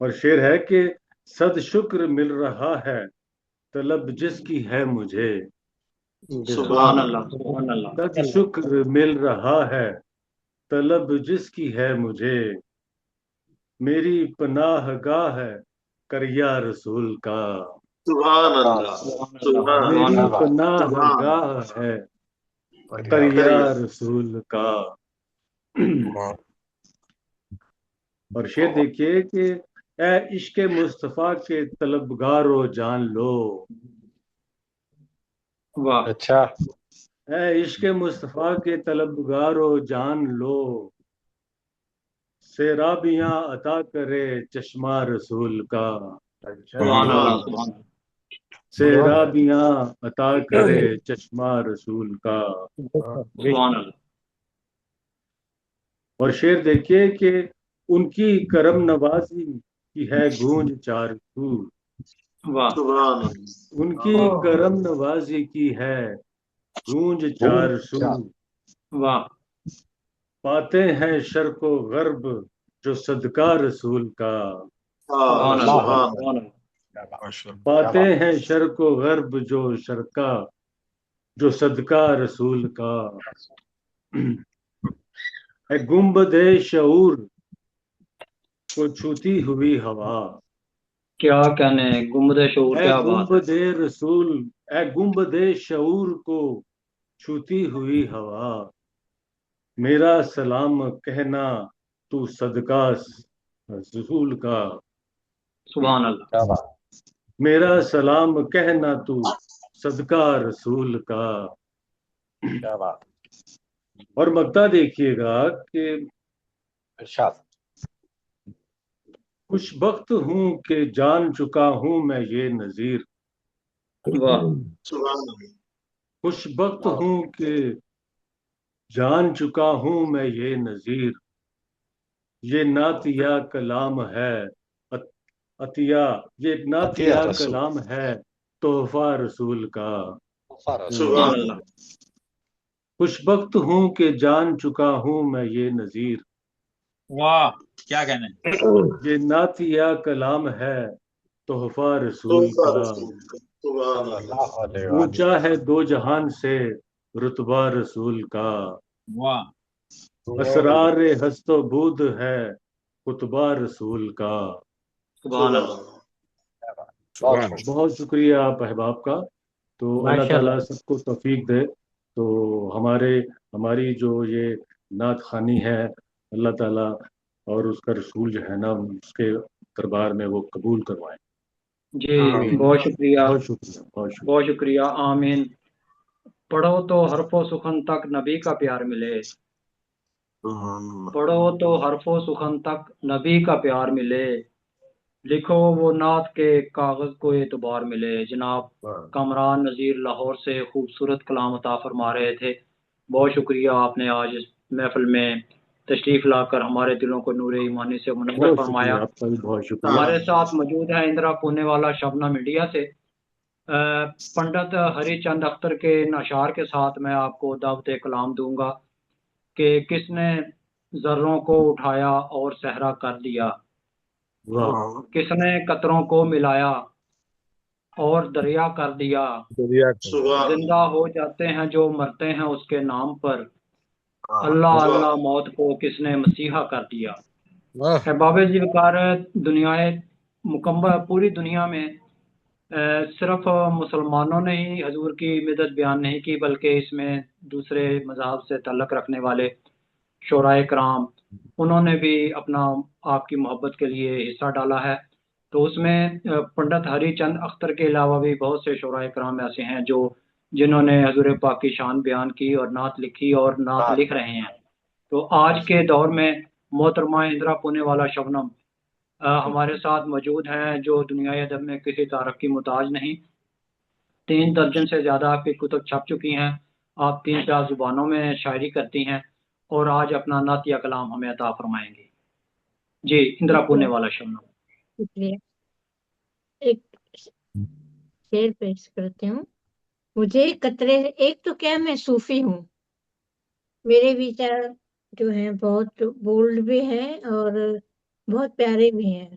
اور شعر ہے کہ صد شکر مل رہا ہے طلب جس کی ہے مجھے، سبحان اللہ، سبحان اللہ، صد شکر مل رہا ہے طلب جس کی ہے مجھے، میری پناہ گاہ ہے کر یا رسول کا، سبحان اللہ، سبحان اللہ، سبحان سبحان میری اللہ، پناہ سبحان گاہ ہے کر کر یا یا رسول کا۔ اور شعر دیکھیے کہ اے عشق مصطفیٰ کے طلبگارو جان لو، واہ، اچھا، اے عشق مصطفیٰ کے طلبگارو جان لو، سیرابیاں عطا کرے چشمہ رسول کا، سبحان اللہ، سبحان سبحان اللہ، سیرابیاں عطا کرے چشمہ رسول کا۔ سبحان اللہ، اور شعر دیکھیے کہ ان کی کرم نوازی کی ہے گونج چار سو، واہ، سبحان اللہ، ان کی کرم نوازی کی ہے گونج چار سو، واہ، پاتے ہیں شرق و غرب جو صدقہ رسول کا، سبحان اللہ، سبحان سبحان اللہ، پاتے ہیں شرق و غرب جو شرکا جو صدقہ رسول کا۔ اے گنبد شعور کو چھوتی ہوئی ہوا، کیا کہنے، گنبد شعور، اے کیا بات ہے، گنبد رسول، اے گنبد شعور کو چھوتی ہوئی ہوا، میرا سلام کہنا تو صدقہ رسول کا، سبحان اللہ، میرا سلام کہنا تو صدقہ رسول کا۔ اور مقطع دیکھیے گا کہ ارشاد، خوش بخت ہوں کہ جان چکا ہوں میں یہ نذیر، واہ، سبحان اللہ، خوش بخت ہوں کہ جان چکا ہوں میں یہ نذیر، یہ نعتیہ کلام ہے عطیہ، یہ نعتیہ رسول، کلام ہے تحفہ رسول کا، سبحان سبحان اللہ، خوش بخت ہوں کہ جان چکا ہوں میں یہ نذیر، واہ کیا کہنے، یہ نعتیہ کلام ہے تحفہ رسول تحفہ کا، رسول کا، سبحان اللہ، اونچا ہے دو جہان سے رتبہ رسول کا، واہ اسرار ہست و بود ہے خطبہ رسول کا۔ سبحان سبحان اللہ، اللہ، بہت شکریہ آپ احباب کا، تو اللہ ماشاء تعالیٰ اللہ، سب کو توفیق دے، تو ہماری جو یہ نعت خوانی ہے اللہ تعالیٰ اور اس کا رسول جو ہے نا اس کے دربار میں وہ قبول کروائیں۔ جی، بہت شکریہ، بہت شکریہ، بہت شکریہ۔ بہت شکریہ، آمین۔ پڑھو تو حرف و سخن تک نبی کا پیار ملے، پڑھو تو حرف و سخن تک نبی کا پیار ملے، لکھو وہ نعت کے کاغذ کو اعتبار ملے۔ جناب کامران نذیر لاہور سے خوبصورت کلام عطا فرما رہے تھے، بہت شکریہ، آپ نے آج اس محفل میں تشریف لا کر ہمارے دلوں کو نور ایمانی سے منور بہت فرمایا۔ شکریہ، آپ کا بھی بہت شکریہ۔ ہمارے ساتھ موجود ہے اندرا پونے والا شبنم انڈیا سے۔ پنڈت ہری چند اختر کے اشعار کے ساتھ میں آپ کو دعوت کلام دوں گا کہ کس نے ذروں کو اٹھایا اور صحرا کر دیا، کس نے قطروں کو ملایا اور دریا کر دیا، سبحان زندہ ہو جاتے ہیں جو مرتے ہیں اس کے نام پر، اللہ اللہ موت کو کس نے مسیحا کر دیا۔ احباب جی وقار، دنیا مکمل پوری دنیا میں صرف مسلمانوں نے ہی حضور کی مدد بیان نہیں کی، بلکہ اس میں دوسرے مذہب سے تعلق رکھنے والے شعراء کرام انہوں نے بھی اپنا آپ کی محبت کے لیے حصہ ڈالا ہے۔ تو اس میں پنڈت ہری چند اختر کے علاوہ بھی بہت سے شعراء کرام ایسے ہیں جنہوں نے حضور پاک کی شان بیان کی اور نعت لکھی اور نعت لکھ رہے ہیں۔ تو آج کے دور میں محترمہ اندرا پونے والا شبنم ہمارے ساتھ موجود ہیں، جو دنیائے ادب میں کسی تعارف کی محتاج نہیں۔ 3 درجن سے زیادہ آپ کی کتب چھپ چکی ہیں، آپ 3-4 زبانوں میں شاعری کرتی ہیں، اور آج اپنا نعتیہ کلام ہمیں عطا فرمائیں گی۔ جی، اندرا پونے والا شبنم۔ شکریہ۔ ایک شعر پیش کرتی ہوں۔ مجھے قطرے، ایک تو کیا میں صوفی ہوں، میرے وچار جو ہیں بہت بولڈ بھی ہیں اور بہت پیارے بھی ہیں،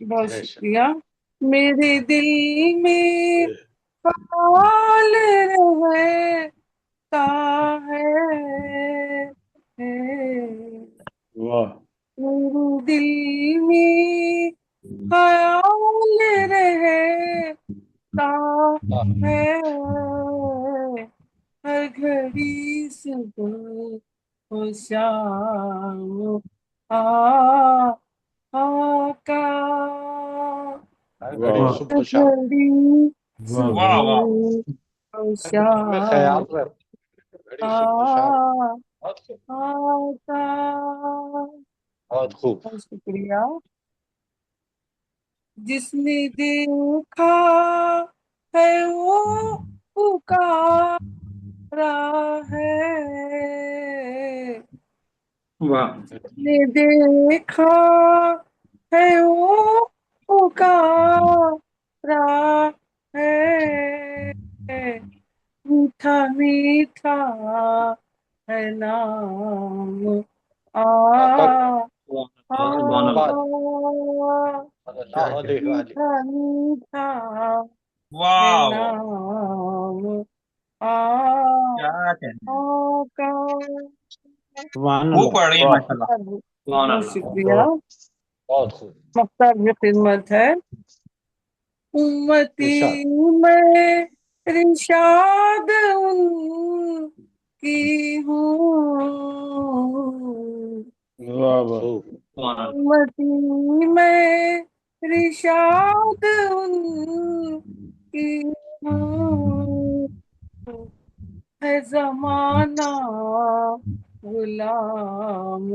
بہت شکریہ. میرے دل میں خیال رہتا ہے واہ میرے دل میں خیال رہتا ہے ہر گھڑی صبح و شام آقا گھڑی واہ صبح شام گھڑی واہ صبح واہ واہ و میں شام خیال رہتا گھڑی صبح شام بہت خوب آقا. بہت خوب. بہت شکریہ. جس نے دیکھا ہے وہ پکارا ہے واہ نے دیکھا ہے وہ پکارا ہے میٹھا میٹھا ہے نام آقا سبحان اللہ صلی اللہ علیہ وآلہ میٹھا میٹھا ہے واہ واہ نام کیا کہنا آقا. سبحان خوب اللہ. پڑھ رہی ہے واہ ماشاء اللہ. سبحان بہت اللہ شکریہ. بہت خوب. مختار کی خدمت ہے. امتی ارشاد. میں رشاد ان کی ہوں واہ واہ خوب. سبحان اللہ امتی میں رشاد ان کی ہوں ہے زمانہ غلام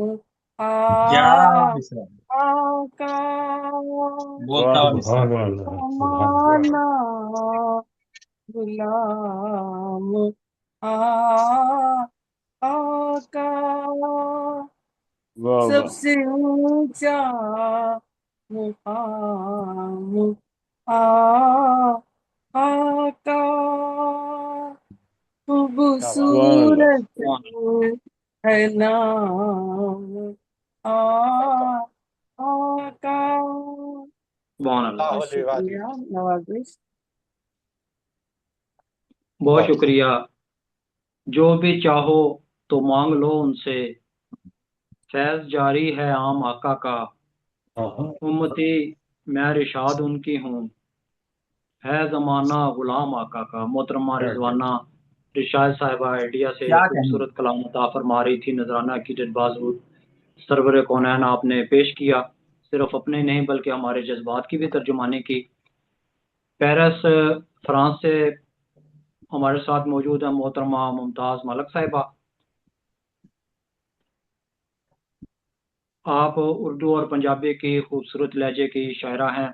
کیا مصرا آقا بولتا ہوا مصرا. سبحان اللہ سبحان اللہ زمانہ غلام آقا واہ سب واہ سے اونچا مقام آقا سبحان اللہ خوبصورت سبحان اللہ ہے نام آقا. سبحان اللہ بہت اللہ علیہ وآلہ شکریہ نوازش. بہت بہت خوب. شکریہ. جو بھی چاہو تو مانگ لو ان سے فیض جاری ہے عام آقا کا امتی میں رشاد ان کی ہوں ہے زمانہ غلام آقا کا. محترمہ رضوانہ رشاد صاحبہ انڈیا سے کیا کہنا خوبصورت کلام عطا فرما رہی تھی. نذرانہ عقیدت بازور سرور کونین آپ نے پیش کیا. صرف اپنے نہیں بلکہ ہمارے جذبات کی بھی ترجمانی کی. پیرس فرانس سے ہمارے ساتھ موجود ہیں محترمہ ممتاز ملک صاحبہ. آپ اردو اور پنجابی کی خوبصورت لہجے کی شاعرہ ہیں.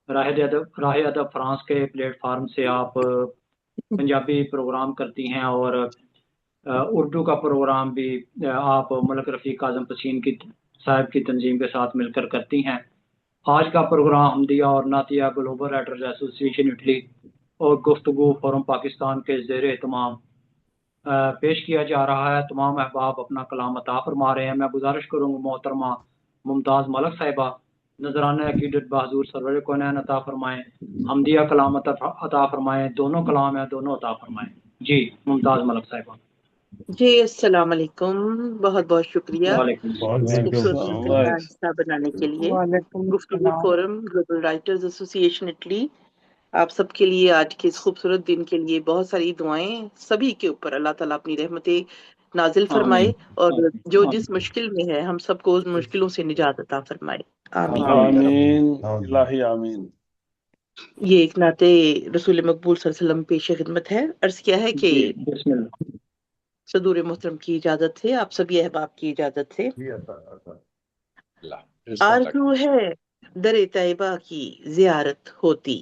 راہ ادب فرانس کے پلیٹ فارم سے آپ پنجابی پروگرام کرتی ہیں اور اردو کا پروگرام بھی آپ ملک رفیق اعظم پسین کی صاحب کی تنظیم کے ساتھ مل کر کرتی ہیں. آج کا پروگرام حمدیہ اور نعتیہ گلوبل رائٹرز ایسوسی ایشن اٹلی اور گفتگو فورم پاکستان کے زیر اہتمام پیش کیا جا رہا ہے. تمام احباب اپنا کلام عطا فرما رہے ہیں. میں گزارش کروں گا محترمہ ممتاز ملک صاحبہ نذرانہ عقیدت بہادور سرور کونین عطا فرمائیں. حمدیہ کلام عطا فرمائیں. دونوں کلام ہیں دونوں عطا فرمائیں. جی ممتاز ملک صاحبہ. جی السلام علیکم. بہت بہت شکریہ وعلیکم اس وعلیکم خوبصورت السلام ملک کا حصہ بنانے کے لیے. وعلیکم گفتگو السلام. فورم گلوبل رائٹرز ایسوسی ایشن اٹلی آپ سب کے لیے آج کے اس خوبصورت دن کے لیے بہت ساری دعائیں. سبھی کے اوپر اللہ تعالیٰ اپنی رحمتیں نازل فرمائے اور جو جس مشکل میں ہے ہم سب کو اس مشکلوں سے نجات عطا فرمائے. آمین. آمین الہی آمین. یہ ایک نعت رسول مقبول صلی اللہ علیہ وسلم پیش خدمت ہے. عرض کیا ہے کہ جی بسم اللہ. صدور محترم کی اجازت سے آپ سبھی احباب کی اجازت سے آرزو ہے در طیبہ کی زیارت ہوتی.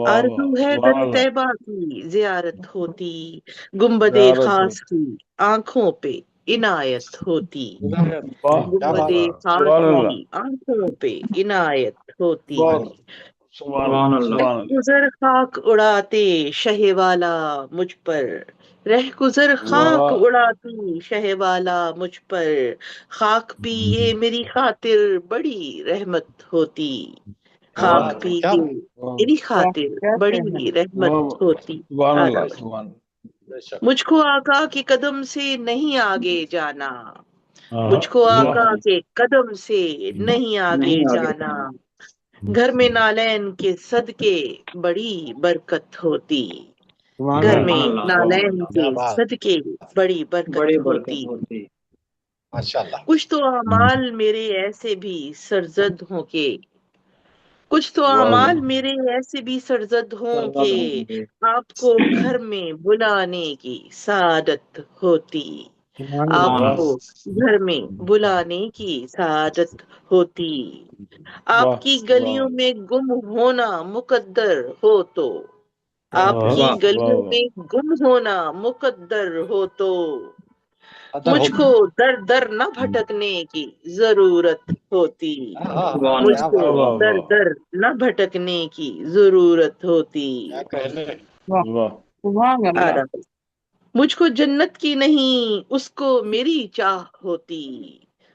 آرزو ہے در طیبہ کی زیارت ہوتی. گنبد خاص کی آنکھوں پہ عنایت ہوتی. گنبد خاص کی آنکھوں پہ عنایت ہوتی. سبحان اللہ. گزر خاک اڑاتے شہ والا مجھ پر رہ گزر خاک واہ اڑاتی شہ والا مجھ پر، خاک پی یہ میری خاطر بڑی رحمت ہوتی، خاک واہ پی کیا کے واہ میری واہ خاطر کہتے ہیں بڑی رحمت واہ ہوتی۔ سبحان اللہ آداب۔ سبحان بے شک مجھ کو آقا کے قدم سے نہیں آگے جانا، اللہ مجھ کو واہ آقا کے قدم سے نہیں آگے نہیں آگے جانا، گھر میں نالین کے صدقے بڑی برکت ہوتی، سبحان گھر اللہ میں سبحان اللہ سبحان نالین اللہ کے کیا بات صدقے بڑی برکت بڑی ہوتی۔ برکت ہوتی۔ ماشاء اللہ کچھ تو اعمال میرے ایسے بھی سرزد ہوں کہ، کچھ تو واہ اعمال واہ میرے ایسے بھی سرزد ہوں کہ سرزد ہوں گے۔ آپ کو گھر میں بلانے کی سعادت ہوتی، سبحان آپ سبحان اللہ کو اللہ گھر میں بلانے کی سعادت ہوتی، آپ واہ کی واہ گلیوں میں گم ہونا مقدر ہو تو، آپ واہ کی واہ گلیوں واہ میں گم ہونا مقدر ہو تو، قدر مجھ ہوتی کو در در نہ بھٹکنے کی ضرورت ہوتی، ہاں سبحان مجھ کیا کو واہ بات واہ در واہ در نہ بھٹکنے کی ضرورت ہوتی۔ کیا کہنے واہ واہ سبحان اللہ آداب۔ مجھ کو جنت کی نہیں اس کو میری چاہ ہوتی،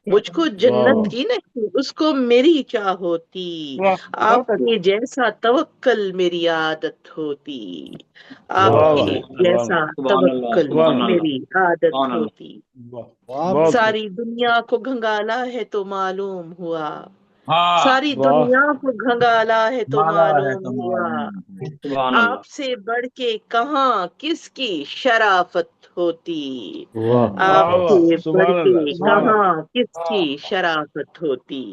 مجھ کو واہ جنت واہ کی نہیں اس کو میری چاہ ہوتی، واہ آپ بہت کے اچھا جیسا توکل میری عادت ہوتی، آپ واہ واہ کے واہ سبحان جیسا سبحان اللہ توکل سبحان سبحان اللہ اللہ میری عادت سبحان اللہ ہوتی۔ واہ واہ بہت خوب ساری دنیا کو گھنگالا ہے تو معلوم ہوا، ہاں ساری واہ دنیا کو گھنگالا ہے تو مالا ہے معلوم ہوا، تمہارا سبحان آپ اللہ سے بڑھ کے کہاں کس کی شرافت ہوتی، واہ آپ واہ واہ واہ سے بڑھ سبحان کے اللہ سبحان واہ کہاں اللہ کس کی واہ شرافت ہوتی،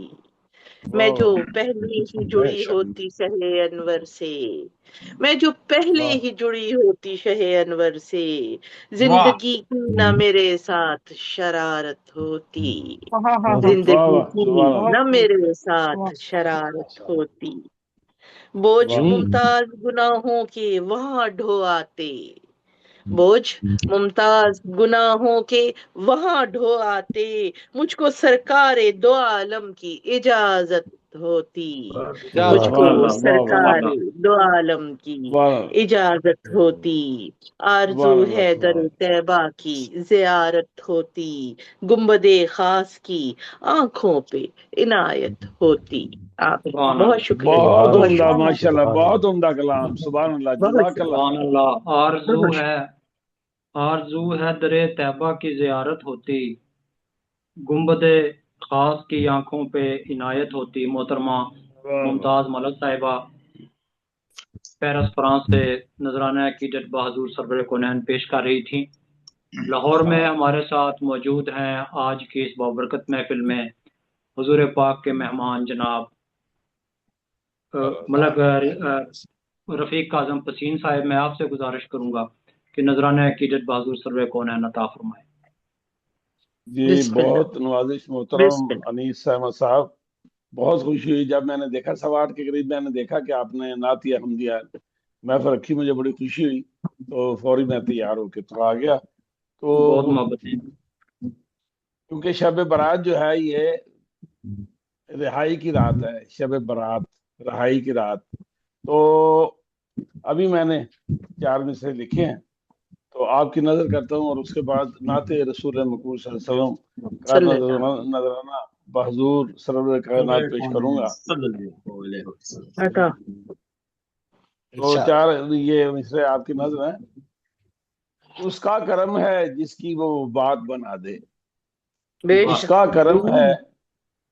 میں واہ جو واہ پہلے ہی بے جڑی شک ہوتی شہ انور سے، میں جو پہلے واہ ہی جڑی ہوتی شہ انور سے، واہ زندگی کی نہ میرے ساتھ شرارت ہوتی، ہاں ہاں ہاں واہ زندگی واہ کی سبحان اللہ نہ بہت خوب میرے واہ ساتھ شرارت ماشاء اللہ ہوتی، بوجھ واہ ممتاز گناہوں کے وہاں ڈھو آتے، بوجھ ممتاز گناہوں کے وہاں ڈھو آتے، مجھ کو سرکار دو عالم کی اجازت ہوتی، مجھ اجازت کو سبحان واہ اللہ واہ واہ سبحان سرکار اللہ دو عالم کی واہ اجازت ہوتی، آرزو سبحان اللہ ہے در سبحان طیبہ کی زیارت ہوتی، گنبد خاص کی آنکھوں پہ عنایت ہوتی۔ آپ سبحان بہت اللہ شکریہ، بہت بہت بہت عمدہ سبحان شکریہ، اللہ ماشاء اللہ سبحان بہت اللہ عمدہ کلام سبحان اللہ بہت جزاک اللہ سبحان شکریہ، اللہ آرزو بہت ہے، آرزو ہے در طیبہ کی زیارت ہوتی، گنبد خاص کی آنکھوں پہ عنایت ہوتی۔ محترمہ واہ واہ ممتاز ملک صاحبہ پیرس فرانس سے نذرانہ عقیدت بحضور سرور کونین پیش کر رہی تھیں۔ لاہور میں ہاں ہمارے ساتھ موجود ہیں آج کی اس بابرکت محفل میں حضور پاک کے مہمان جناب ملک رفیق کاظم پسین صاحب، میں آپ سے گزارش کروں گا کہ نذرانہ عقیدت بحضور سرور کونین عطا فرمائے۔ جی بسم اللہ، بہت نوازش محترم بسم اللہ۔ انیس احمد صاحب، بہت خوشی ہوئی جب میں نے دیکھا سوات کے قریب میں نے دیکھا کہ آپ نے نعت احمدیہ محفل رکھی، مجھے بڑی خوشی ہوئی تو فوری میں تیار ہو کے تو آ گیا۔ تو بہت محبت ہے۔ کیونکہ شب برات جو ہے یہ رہائی کی رات ہے، شب برات رہائی کی رات، تو ابھی میں نے 4 مصرے لکھے ہیں تو آپ کی نظر کرتا ہوں اور اس کے بعد نعت رسول مقبول صلی اللہ علیہ وسلم کا صلی اللہ علیہ نذرانہ بحضور سرور کائنات پیش کروں گا۔ وسلم۔ عطا۔ تو ارشاد 4 یہ مصرے آپ کی نظر ہیں۔ اس کا کرم ہے جس کی وہ بات بنا دے، بے اس شک، کا کرم ہے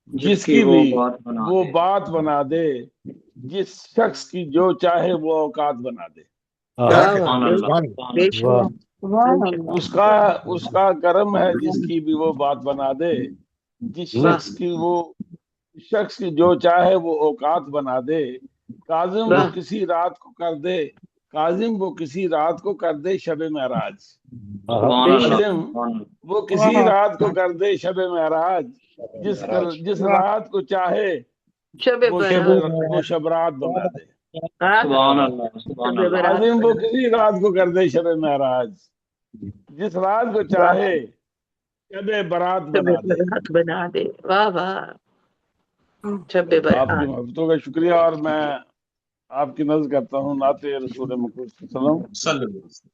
جس جس کی کی وہ بھی بات بنا وہ دے۔ بات بنا دے، جس شخص کی جو چاہے وہ اوقات بنا دے۔ ہاں واہ واہ، سبحان بے اللہ شک، سبحان سبحان بے اللہ شک، واہ سبحان بے شک، اللہ اس کا کرم ہے جس کی بھی وہ بات بنا دے، جس واہ شخص کی جو چاہے وہ اوقات بنا دے، کاظم وہ واہ، کسی رات کو کر دے، کاظم وہ کسی رات کو کر دے شب معراج، سبحان بے اللہ شک، کاظم سبحان اللہ وہ کسی واہ رات کو کر دے شب معراج، معراج جس واہ رات کو چاہے شب وہ برات، وہ شب رات بنا دے، سبحان اللہ سبحان شب اللہ برات کاظم وہ بنا، کسی رات کو کر دے شب معراج، جس رات کو واہ، چاہے شب برات شب بنا دے۔ برات بنا دے، واہ واہ، شب تو آپ کی برات۔ محبتوں کا شکریہ، اور میں آپ کی نظر کرتا ہوں نعت رسول مقبول صلی اللہ علیہ وسلم۔ صلی اللہ علیہ وسلم۔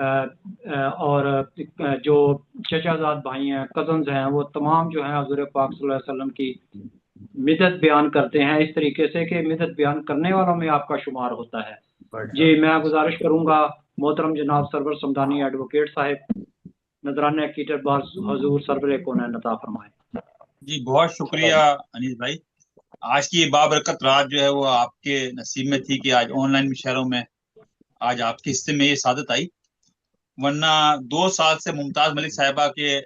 اور جو چچا زاد بھائی ہیں، کزنز ہیں، وہ تمام جو ہیں حضور پاک صلی اللہ علیہ وسلم کی مدد بیان کرتے ہیں اس طریقے سے کہ مدد بیان کرنے والوں میں آپ کا شمار ہوتا ہے۔ جی میں گزارش کروں گا محترم جناب سرور سمدانی ایڈوکیٹ صاحب نذرانہ کیٹر باز حضور سرور کونین عطا فرمائیں۔ جی بہت شکریہ انیس بھائی۔ آج کی بابرکت رات جو ہے وہ آپ کے نصیب میں تھی کہ آج آن لائن شہروں میں آج آپ کے حصے میں یہ سعادت آئی، ورنہ 2 سال سے ممتاز ملک صاحبہ کے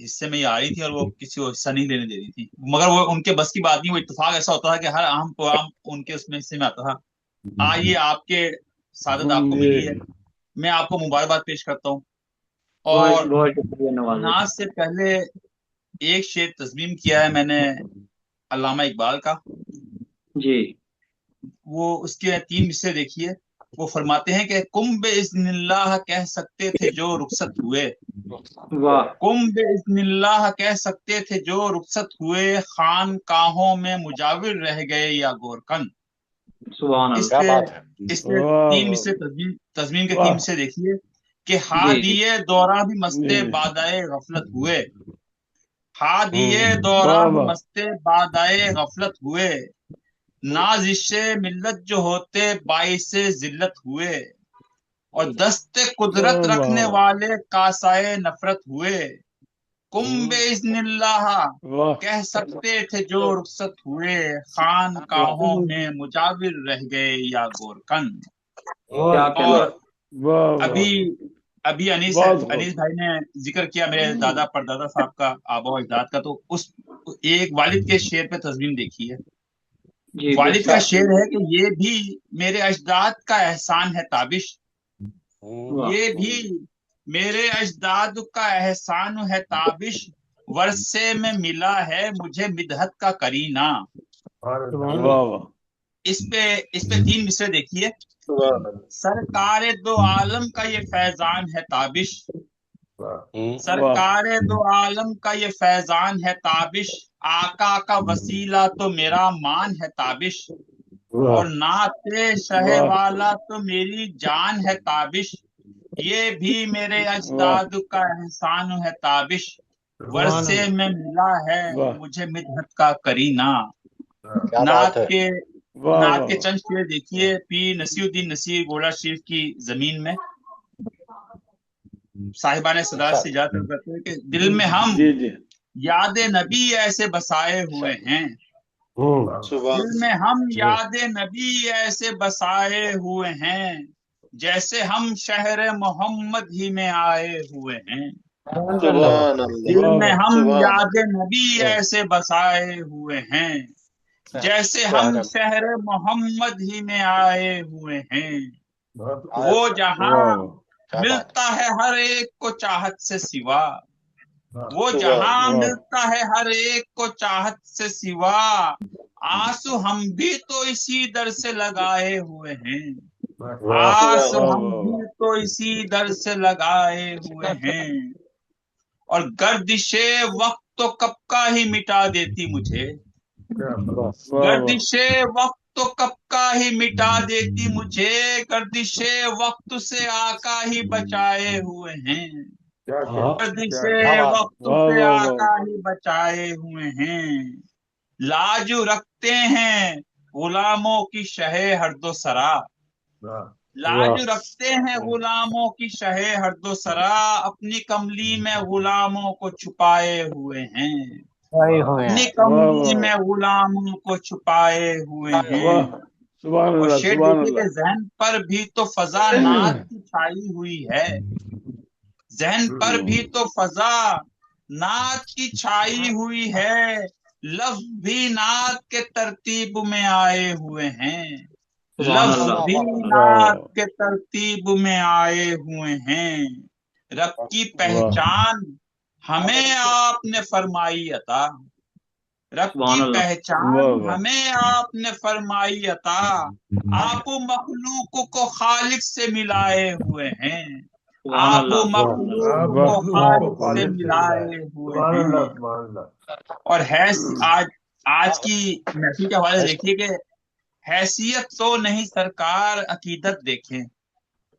حصے میں یہ آ رہی تھی اور وہ کسی کو حصہ نہیں لینے دے رہی تھی، مگر وہ ان کے بس کی بات نہیں، وہ اتفاق ایسا ہوتا تھا کہ ہر اہم پروگرام ان کے اس میں حصے میں آتا تھا۔ آج یہ آپ کے سعادت آپ کو ملی ہے، میں آپ کو مبارکباد پیش کرتا ہوں۔ اور ناز سے پہلے ایک شعر تضمین کیا ہے میں نے علامہ اقبال کا، جی وہ اس کے 3 مصرے دیکھیے۔ وہ فرماتے ہیں کہ کم باذن اللہ کہہ سکتے تھے جو رخصت ہوئے، کم باذن اللہ کہہ سکتے تھے جو رخصت ہوئے، خان کاہوں میں مجاور رہ گئے یا گورکن۔ اس پہ 3 مصرے تضمین کے 3 مصرے دیکھیے کہ ہادیے دورہ بھی مستے بادائے غفلت ہوئے، ہادیے دورہ بھی مستے بادائے غفلت ہوئے، نازش ملت جو ہوتے باعث ذلت ہوئے، اور دست قدرت رکھنے والے کاسائے نفرت ہوئے۔ کم باذن اللہ کہہ سکتے تھے جو رخصت ہوئے، خان کاہوں میں مجاور رہ گئے یا گورکن۔ اور ابھی انیس بھائی نے ذکر کیا میرے دادا پردادا صاحب کا، آبا و اجداد کا، تو اس ایک والد کے شعر پہ تضمین دیکھی ہے۔ والد کا شعر ہے کہ یہ بھی میرے اجداد کا احسان ہے تابش، یہ بھی میرے اجداد کا احسان ہے تابش، ورثے میں ملا ہے مجھے مدحت کا کرینہ۔ اس پہ 3 مصرے دیکھیے۔ سرکار دو عالم کا یہ فیضان ہے تابش، سرکار دو عالم کا یہ فیضان ہے تابش، آقا کا وسیلہ تو میرا مان ہے تابش، اور نعت شہ والا تو میری جان ہے تابش، یہ بھی میرے اجداد کا احسان ہے تابش، ورثے میں ملا ہے مجھے مدحت کا کرینہ۔ نعت کے چند شعر دیکھیے پیر نصیر الدین نصیر گوڑا شریف کی زمین میں صاحبان صدارت سے اجازت کرتے ہیں کہ دل میں ہم یاد نبی ایسے بسائے ہوئے ہیں، دل میں ہم یاد نبی ایسے بسائے ہوئے ہیں، جیسے ہم شہر محمد ہی میں آئے ہوئے ہیں، دل میں ہم یاد نبی ایسے بسائے ہوئے ہیں، جیسے ہم شہر محمد ہی میں آئے ہوئے ہیں، وہ جہاں ملتا ہے ہر ایک کو چاہت سے سوا، وہ جہاں ملتا ہے ہر ایک کو چاہت سے سوا، آنسو ہم بھی تو اسی در سے لگائے ہوئے ہیں، آنسو ہم بھی تو اسی در سے لگائے ہوئے ہیں، اور گردش وقت تو کب کا ہی مٹا دیتی مجھے، گردش وقت تو کب کا ہی مٹا دیتی مجھے، گردش وقت سے آقا ہی بچائے ہوئے ہیں، گردش وقت سے آقا ہی بچائے ہوئے ہیں، لاج رکھتے ہیں غلاموں کی شہ ہرد و سرا، لاج رکھتے ہیں غلاموں کی شہ ہرد و سرا، اپنی کملی میں غلاموں کو چھپائے ہوئے ہیں، اپنی کملی میں غلاموں کو چھپائے ہوئے ہیں، اور شعر دیکھیے کہ ذہن پر بھی تو فضا نعت کی چھائی ہوئی ہے، ذہن پر بھی تو فضا نعت کی چھائی ہوئی ہے، لفظ بھی نعت کے ترتیب میں آئے ہوئے ہیں، لفظ بھی نعت کے ترتیب میں آئے ہوئے ہیں، رب کی پہچان ہمیں آپ نے فرمائی عطا، رب کی پہچان ہمیں آپ نے فرمائی عطا، آپ مخلوق کو خالق سے ملائے ہوئے ہیں، آپ مخلوق کو خالق سے ملائے ہوئے ہیں، اور آج کی محفل کے حوالے سے دیکھیے کہ حیثیت تو نہیں سرکار عقیدت دیکھیں،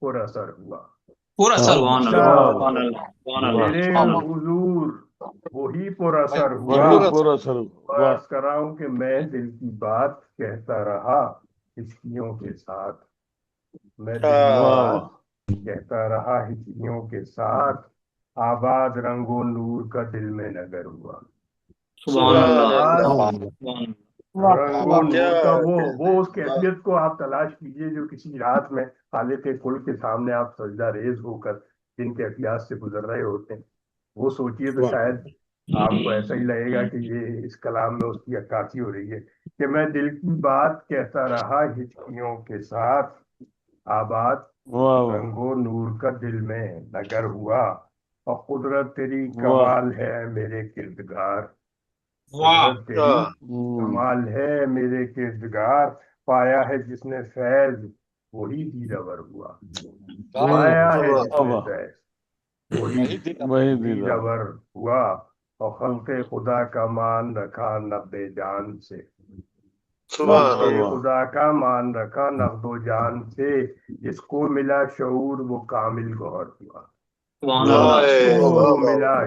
پر اثر ہوا. پورا سر میرے حضور وہی پر اثر ہوا. عرض کر رہا ہوں کہ میں دل کی بات کہتا رہا ہچکیوں کے ساتھ. میں دل کی بات کہتا رہا ہچکیوں کے ساتھ. آباد رنگ و نور کا دل میں نگر ہوا. رنگ و نور کا وہ اس کیفیت کو آپ تلاش کیجئے جو کسی رات میں خالق کل کے سامنے آپ سجدہ ریز ہو کر جن کیفیات سے گزر رہے ہوتے ہیں. وہ سوچیے تو شاید آپ کو ایسا ہی لگے گا کہ یہ اس کلام میں اس کی عکاسی ہو رہی ہے کہ میں دل کی بات کہتا رہا ہچکیوں کے ساتھ. آباد رنگ و نور کا دل میں نگر ہوا. اور قدرت تیری کمال ہے میرے کردگار. قدرت تیری کمال ہے میرے کردگار. پایا ہے جس نے فیض وہی دیدور ہوا. پایا ہے جس نے فیض وہی دیدور ہوا. اور خلق خدا کا مان رکھا نقد جان سے. خدا کا مان رکھا نقد و جان سے. جس کو ملا شعور وہ کامل گوہر ہوا.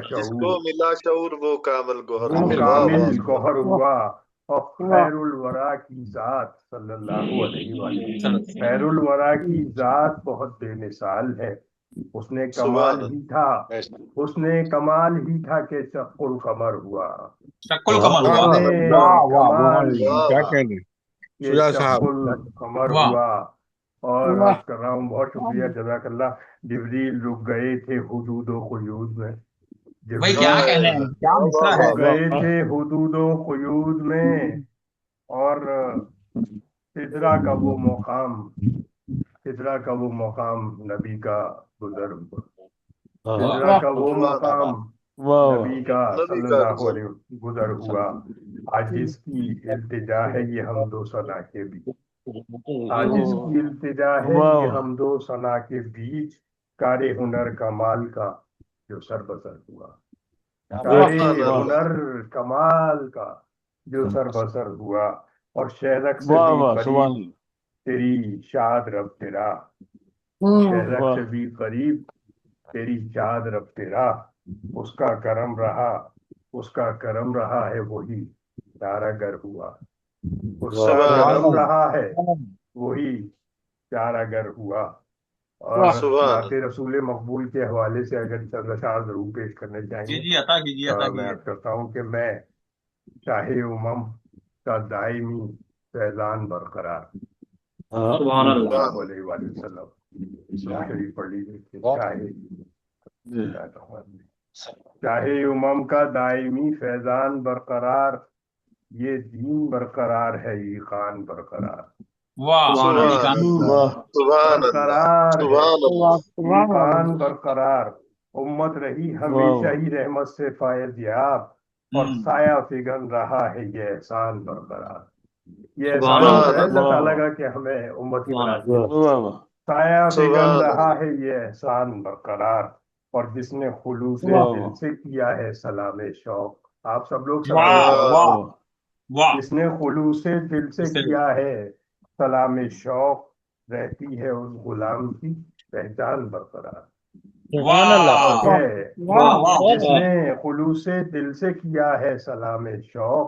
جس کو ملا شعور وہ کامل گوہر ہوا. اور خیر الورا کی ذات صلی اللہ علیہ وسلم خیر الورا کی ذات بہت بے مثال ہے. اس نے کمال ہی تھا کہ شق القمر ہوا. قمر ہوا. اور بات کر رہا ہوں بہت شکریہ جزاک اللہ. جبریل رک گئے تھے حدود و قیود میں. گئے تھے حدود و قیود میں. اور سدرا کا وہ مقام نبی کا گزر ہوا. سدرا کا وہ مقام نبی کا صلی اللہ علیہ گزر ہوا. آج اس کی التجا ہے یہ حمد و ثنا کے بیچ. آج اس کی التجا ہے یہ حمد و ثنا کے بیچ. کار ہنر کمال کا جو سر بسر ہوا. کار ہنر کمال کا جو سر بسر ہوا. اور شہرک سے بھی قریب تیری شاد رب تیرا. شہرک سے بھی قریب تیری شاد رب تیرا. اس کا کرم رہا ہے وہی چارہ گر ہوا. اس کا کرم رہا ہے وہی چارہ گر ہوا. اور بات رسول مقبول کے حوالے سے اگر چند اشعار ضرور پیش کرنے چاہیں میں عرض کرتا ہوں کہ میں شاہ امم کا دائمی فیضان برقرار. سبحان اللہ علیہ وسلم شریف پڑھ لیجیے. شاہ امم کا دائمی فیضان برقرار. یہ دین برقرار ہے ایقان برقرار. ایقان برقرار. امت رہی ہمیشہ ہی رحمت سے فائز یاب. اور سایہ فگن رہا ہے یہ احسان برقرار. یہ احسان اللہ تعالیٰ کا کہ ہمیں امت سایہ فگن رہا ہے یہ احسان برقرار. اور جس نے خلوص دل سے کیا ہے سلام شوق. آپ سب لوگ جس نے خلوص دل سے کیا ہے سلام شوق. رہتی ہے اس غلام کی پہچان برقرار. جس نے خلوص دل سے کیا ہے سلام شوق.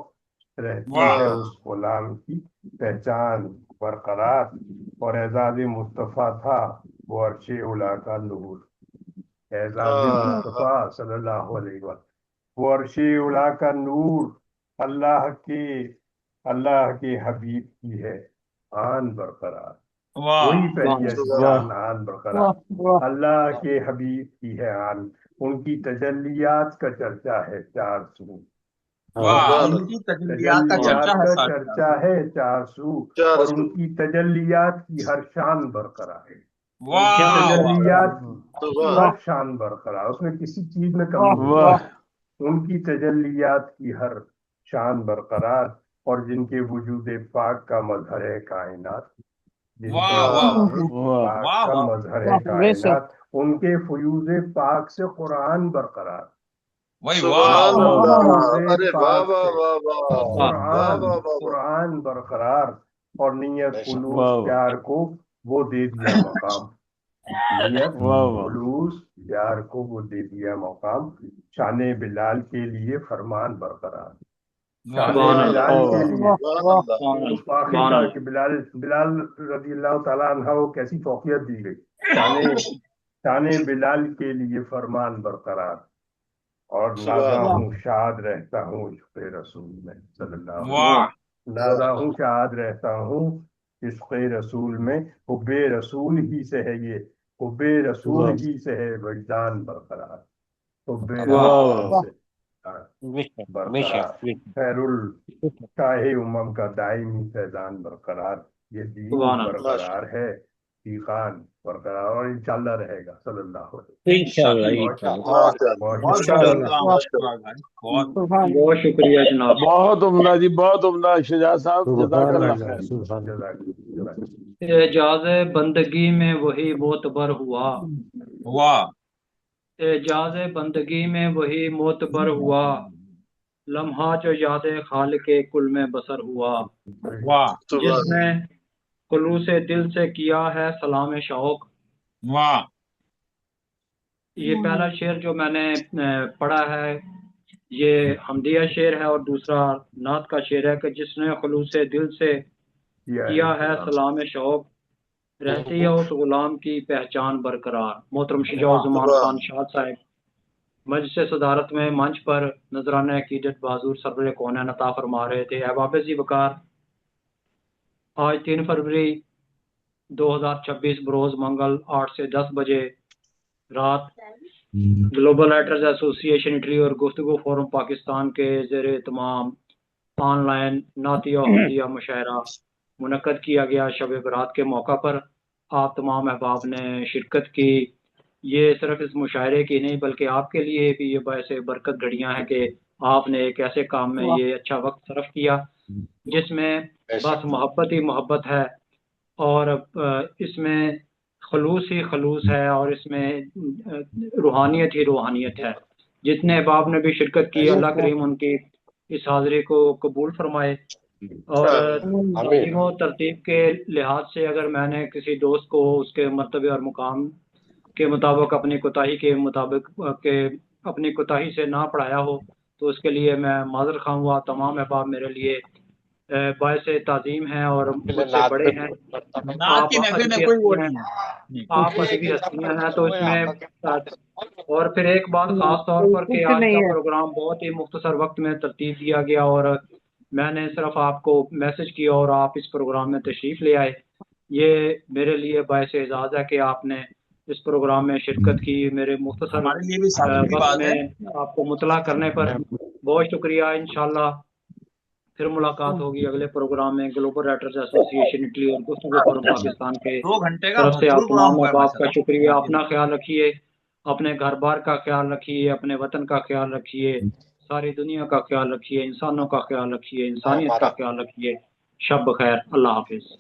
رہتی ہے اس غلام کی پہچان برقرار. اور اعزاز مصطفیٰ تھا وہ عرش اولیٰ کا نور. اعزاز مصطفیٰ صلی اللہ علیہ وسلم وہ عرش اولیٰ کا نور. اللہ کے حبیب کی ہے آن برقرار. وہی پہلی آن برقرار. اللہ کے حبیب کی ہے آن. ان کی تجلیات کا چرچا ہے چار سو. ان کی تجلیات کا چرچا ہے چار سو. اور ان کی تجلیات کی ہر شان برقرار ہے. تجلیات کی ہر شان برقرار. اس میں کسی چیز میں کمی نہیں. ان کی تجلیات کی ہر شان برقرار. اور جن کے وجود پاک کا مظہر ہے کائنات. جن کے پاک کا مظہر ہے کائنات. ان کے فیوض پاک سے قرآن برقرار. قرآن برقرار. اور نیت خلوص پیار کو وہ دے دیا مقام. نیت واہ واہ خلوص پیار کو وہ دے دیا مقام، شان بلال کے لیے فرمان برقرار، شان سبحان اللہ بلال کے لیے سبحان اللہ آخر سبحان کا اللہ کہ بلال رضی اللہ تعالیٰ عنہ کو کیسی فوقیت دی گئی، شان بلال کے لیے فرمان برقرار، اور نازا سبحان ہوں شاد رہتا ہوں عشق رسول میں صلی اللہ علیہ واہ وسلم، نازا ہوں شاد رہتا ہوں عشق رسول میں، حب رسول ہی سے ہے یہ، حب رسول واہ ہی سے ہے وجدان برقرار، حب واہ رسول واہ سے بے شک بے برقرار، شک بے خیر شک۔ شاہ امم کا دائمی فیضان برقرار، یہ دین سبحان اللہ ماشاء برقرار ہے، ایقان برقرار، اور انشاءاللہ رہے گا صلی اللہ علیہ وسلم۔ انشاءاللہ بہت انشاءاللہ بہت ماشاء شکریہ، اللہ بہت اللہ ماشاء اللہ بھائی بہت سبحان بہت شکریہ جناب بہت عمدہ جی، بہت عمدہ شجاع صاحب، جزاک سبحان اللہ اللہ خیر۔ سبحان اللہ۔ جزاک جزاک اعجاز بندگی میں وہی معتبر ہوا، واہ اعجاز بندگی میں وہی معتبر ہوا، لمحہ جو یاد خالق کل میں بسر ہوا، واہ جس سبحان نے خلوص دل سے کیا ہے سلام شوق۔ واہ یہ پہلا شعر جو میں نے پڑھا ہے یہ حمدیہ شعر ہے، اور دوسرا نعت کا شعر ہے کہ جس نے خلوص دل سے کیا ہے سلام شوق، رہتی ہے اس غلام کی پہچان برقرار۔ محترم شجاع الزمان خان شاد صاحب مجلس صدارت میں منچ پر نذرانہ عقیدت بازور سرور کونین عطا فرما رہے تھے۔ احباب ذی وقار، آج 3 فروری 2026 بروز منگل 8 سے 10 بجے رات گلوبل رائٹرز ایسوسی ایشن اٹلی اور گفتگو فورم پاکستان کے زیر اہتمام آن لائن نعتیہ و حمدیہ مشاعرہ منعقد کیا گیا۔ شب برات کے موقع پر آپ تمام احباب نے شرکت کی۔ یہ صرف اس مشاعرے کی نہیں بلکہ آپ کے لیے بھی یہ باعث برکت گھڑیاں ہیں کہ آپ نے ایک ایسے کام میں یہ اچھا وقت صرف کیا جس میں بس محبت ہی محبت ہے، اور اس میں خلوص ہی خلوص ہے، اور اس میں روحانیت ہی روحانیت ہے۔ جتنے احباب نے بھی شرکت کی اللہ کریم ان کی اس حاضری کو قبول فرمائے، اور تعلیم و ترتیب کے لحاظ سے اگر میں نے کسی دوست کو اس کے مرتبے اور مقام کے مطابق اپنی کوتاہی کے مطابق کہ اپنی کوتاہی سے نہ پڑھایا ہو تو اس کے لیے میں معذر خواہ ہوا۔ تمام احباب میرے لیے باعث تعظیم ہیں اور مجھ سے بڑے ہیں، نعت آپ کی محفل میں ادبی کوئی وہ ہستیاں نہیں ہے۔ آپ ادبی ہستیاں ہیں، تو اس میں اور پھر ایک بات خاص طور پر کہ کچھ آج نہیں کا ہے۔ پروگرام بہت ہی مختصر وقت میں ترتیب دیا گیا، اور میں نے صرف آپ کو میسج کیا اور آپ اس پروگرام میں تشریف لے آئے۔ یہ میرے لیے باعث اعزاز ہے کہ آپ نے اس پروگرام میں شرکت کی، میرے مختصر ہمارے لیے بھی ثابت کی وقت بات ہے۔ میں آپ کو مطلع کرنے پر بہت شکریہ۔ انشاءاللہ پھر ملاقات ہوگی اگلے پروگرام میں۔ گلوبل رائٹرز ایسوسی ایشن اٹلی اور گفتگو فورم پاکستان کے 2 گھنٹے کا طرف سے آپ بھرپور پروگرام تمام ہوا ہے احباب کا ماشاءاللہ۔ شکریہ۔ اپنا خیال رکھیے، اپنے گھر بار کا خیال رکھیے، اپنے وطن کا خیال رکھیے، ساری دنیا کا خیال رکھیے، انسانوں کا خیال رکھیے، انسانیت کا خیال رکھیے۔ شب بخیر، اللہ حافظ۔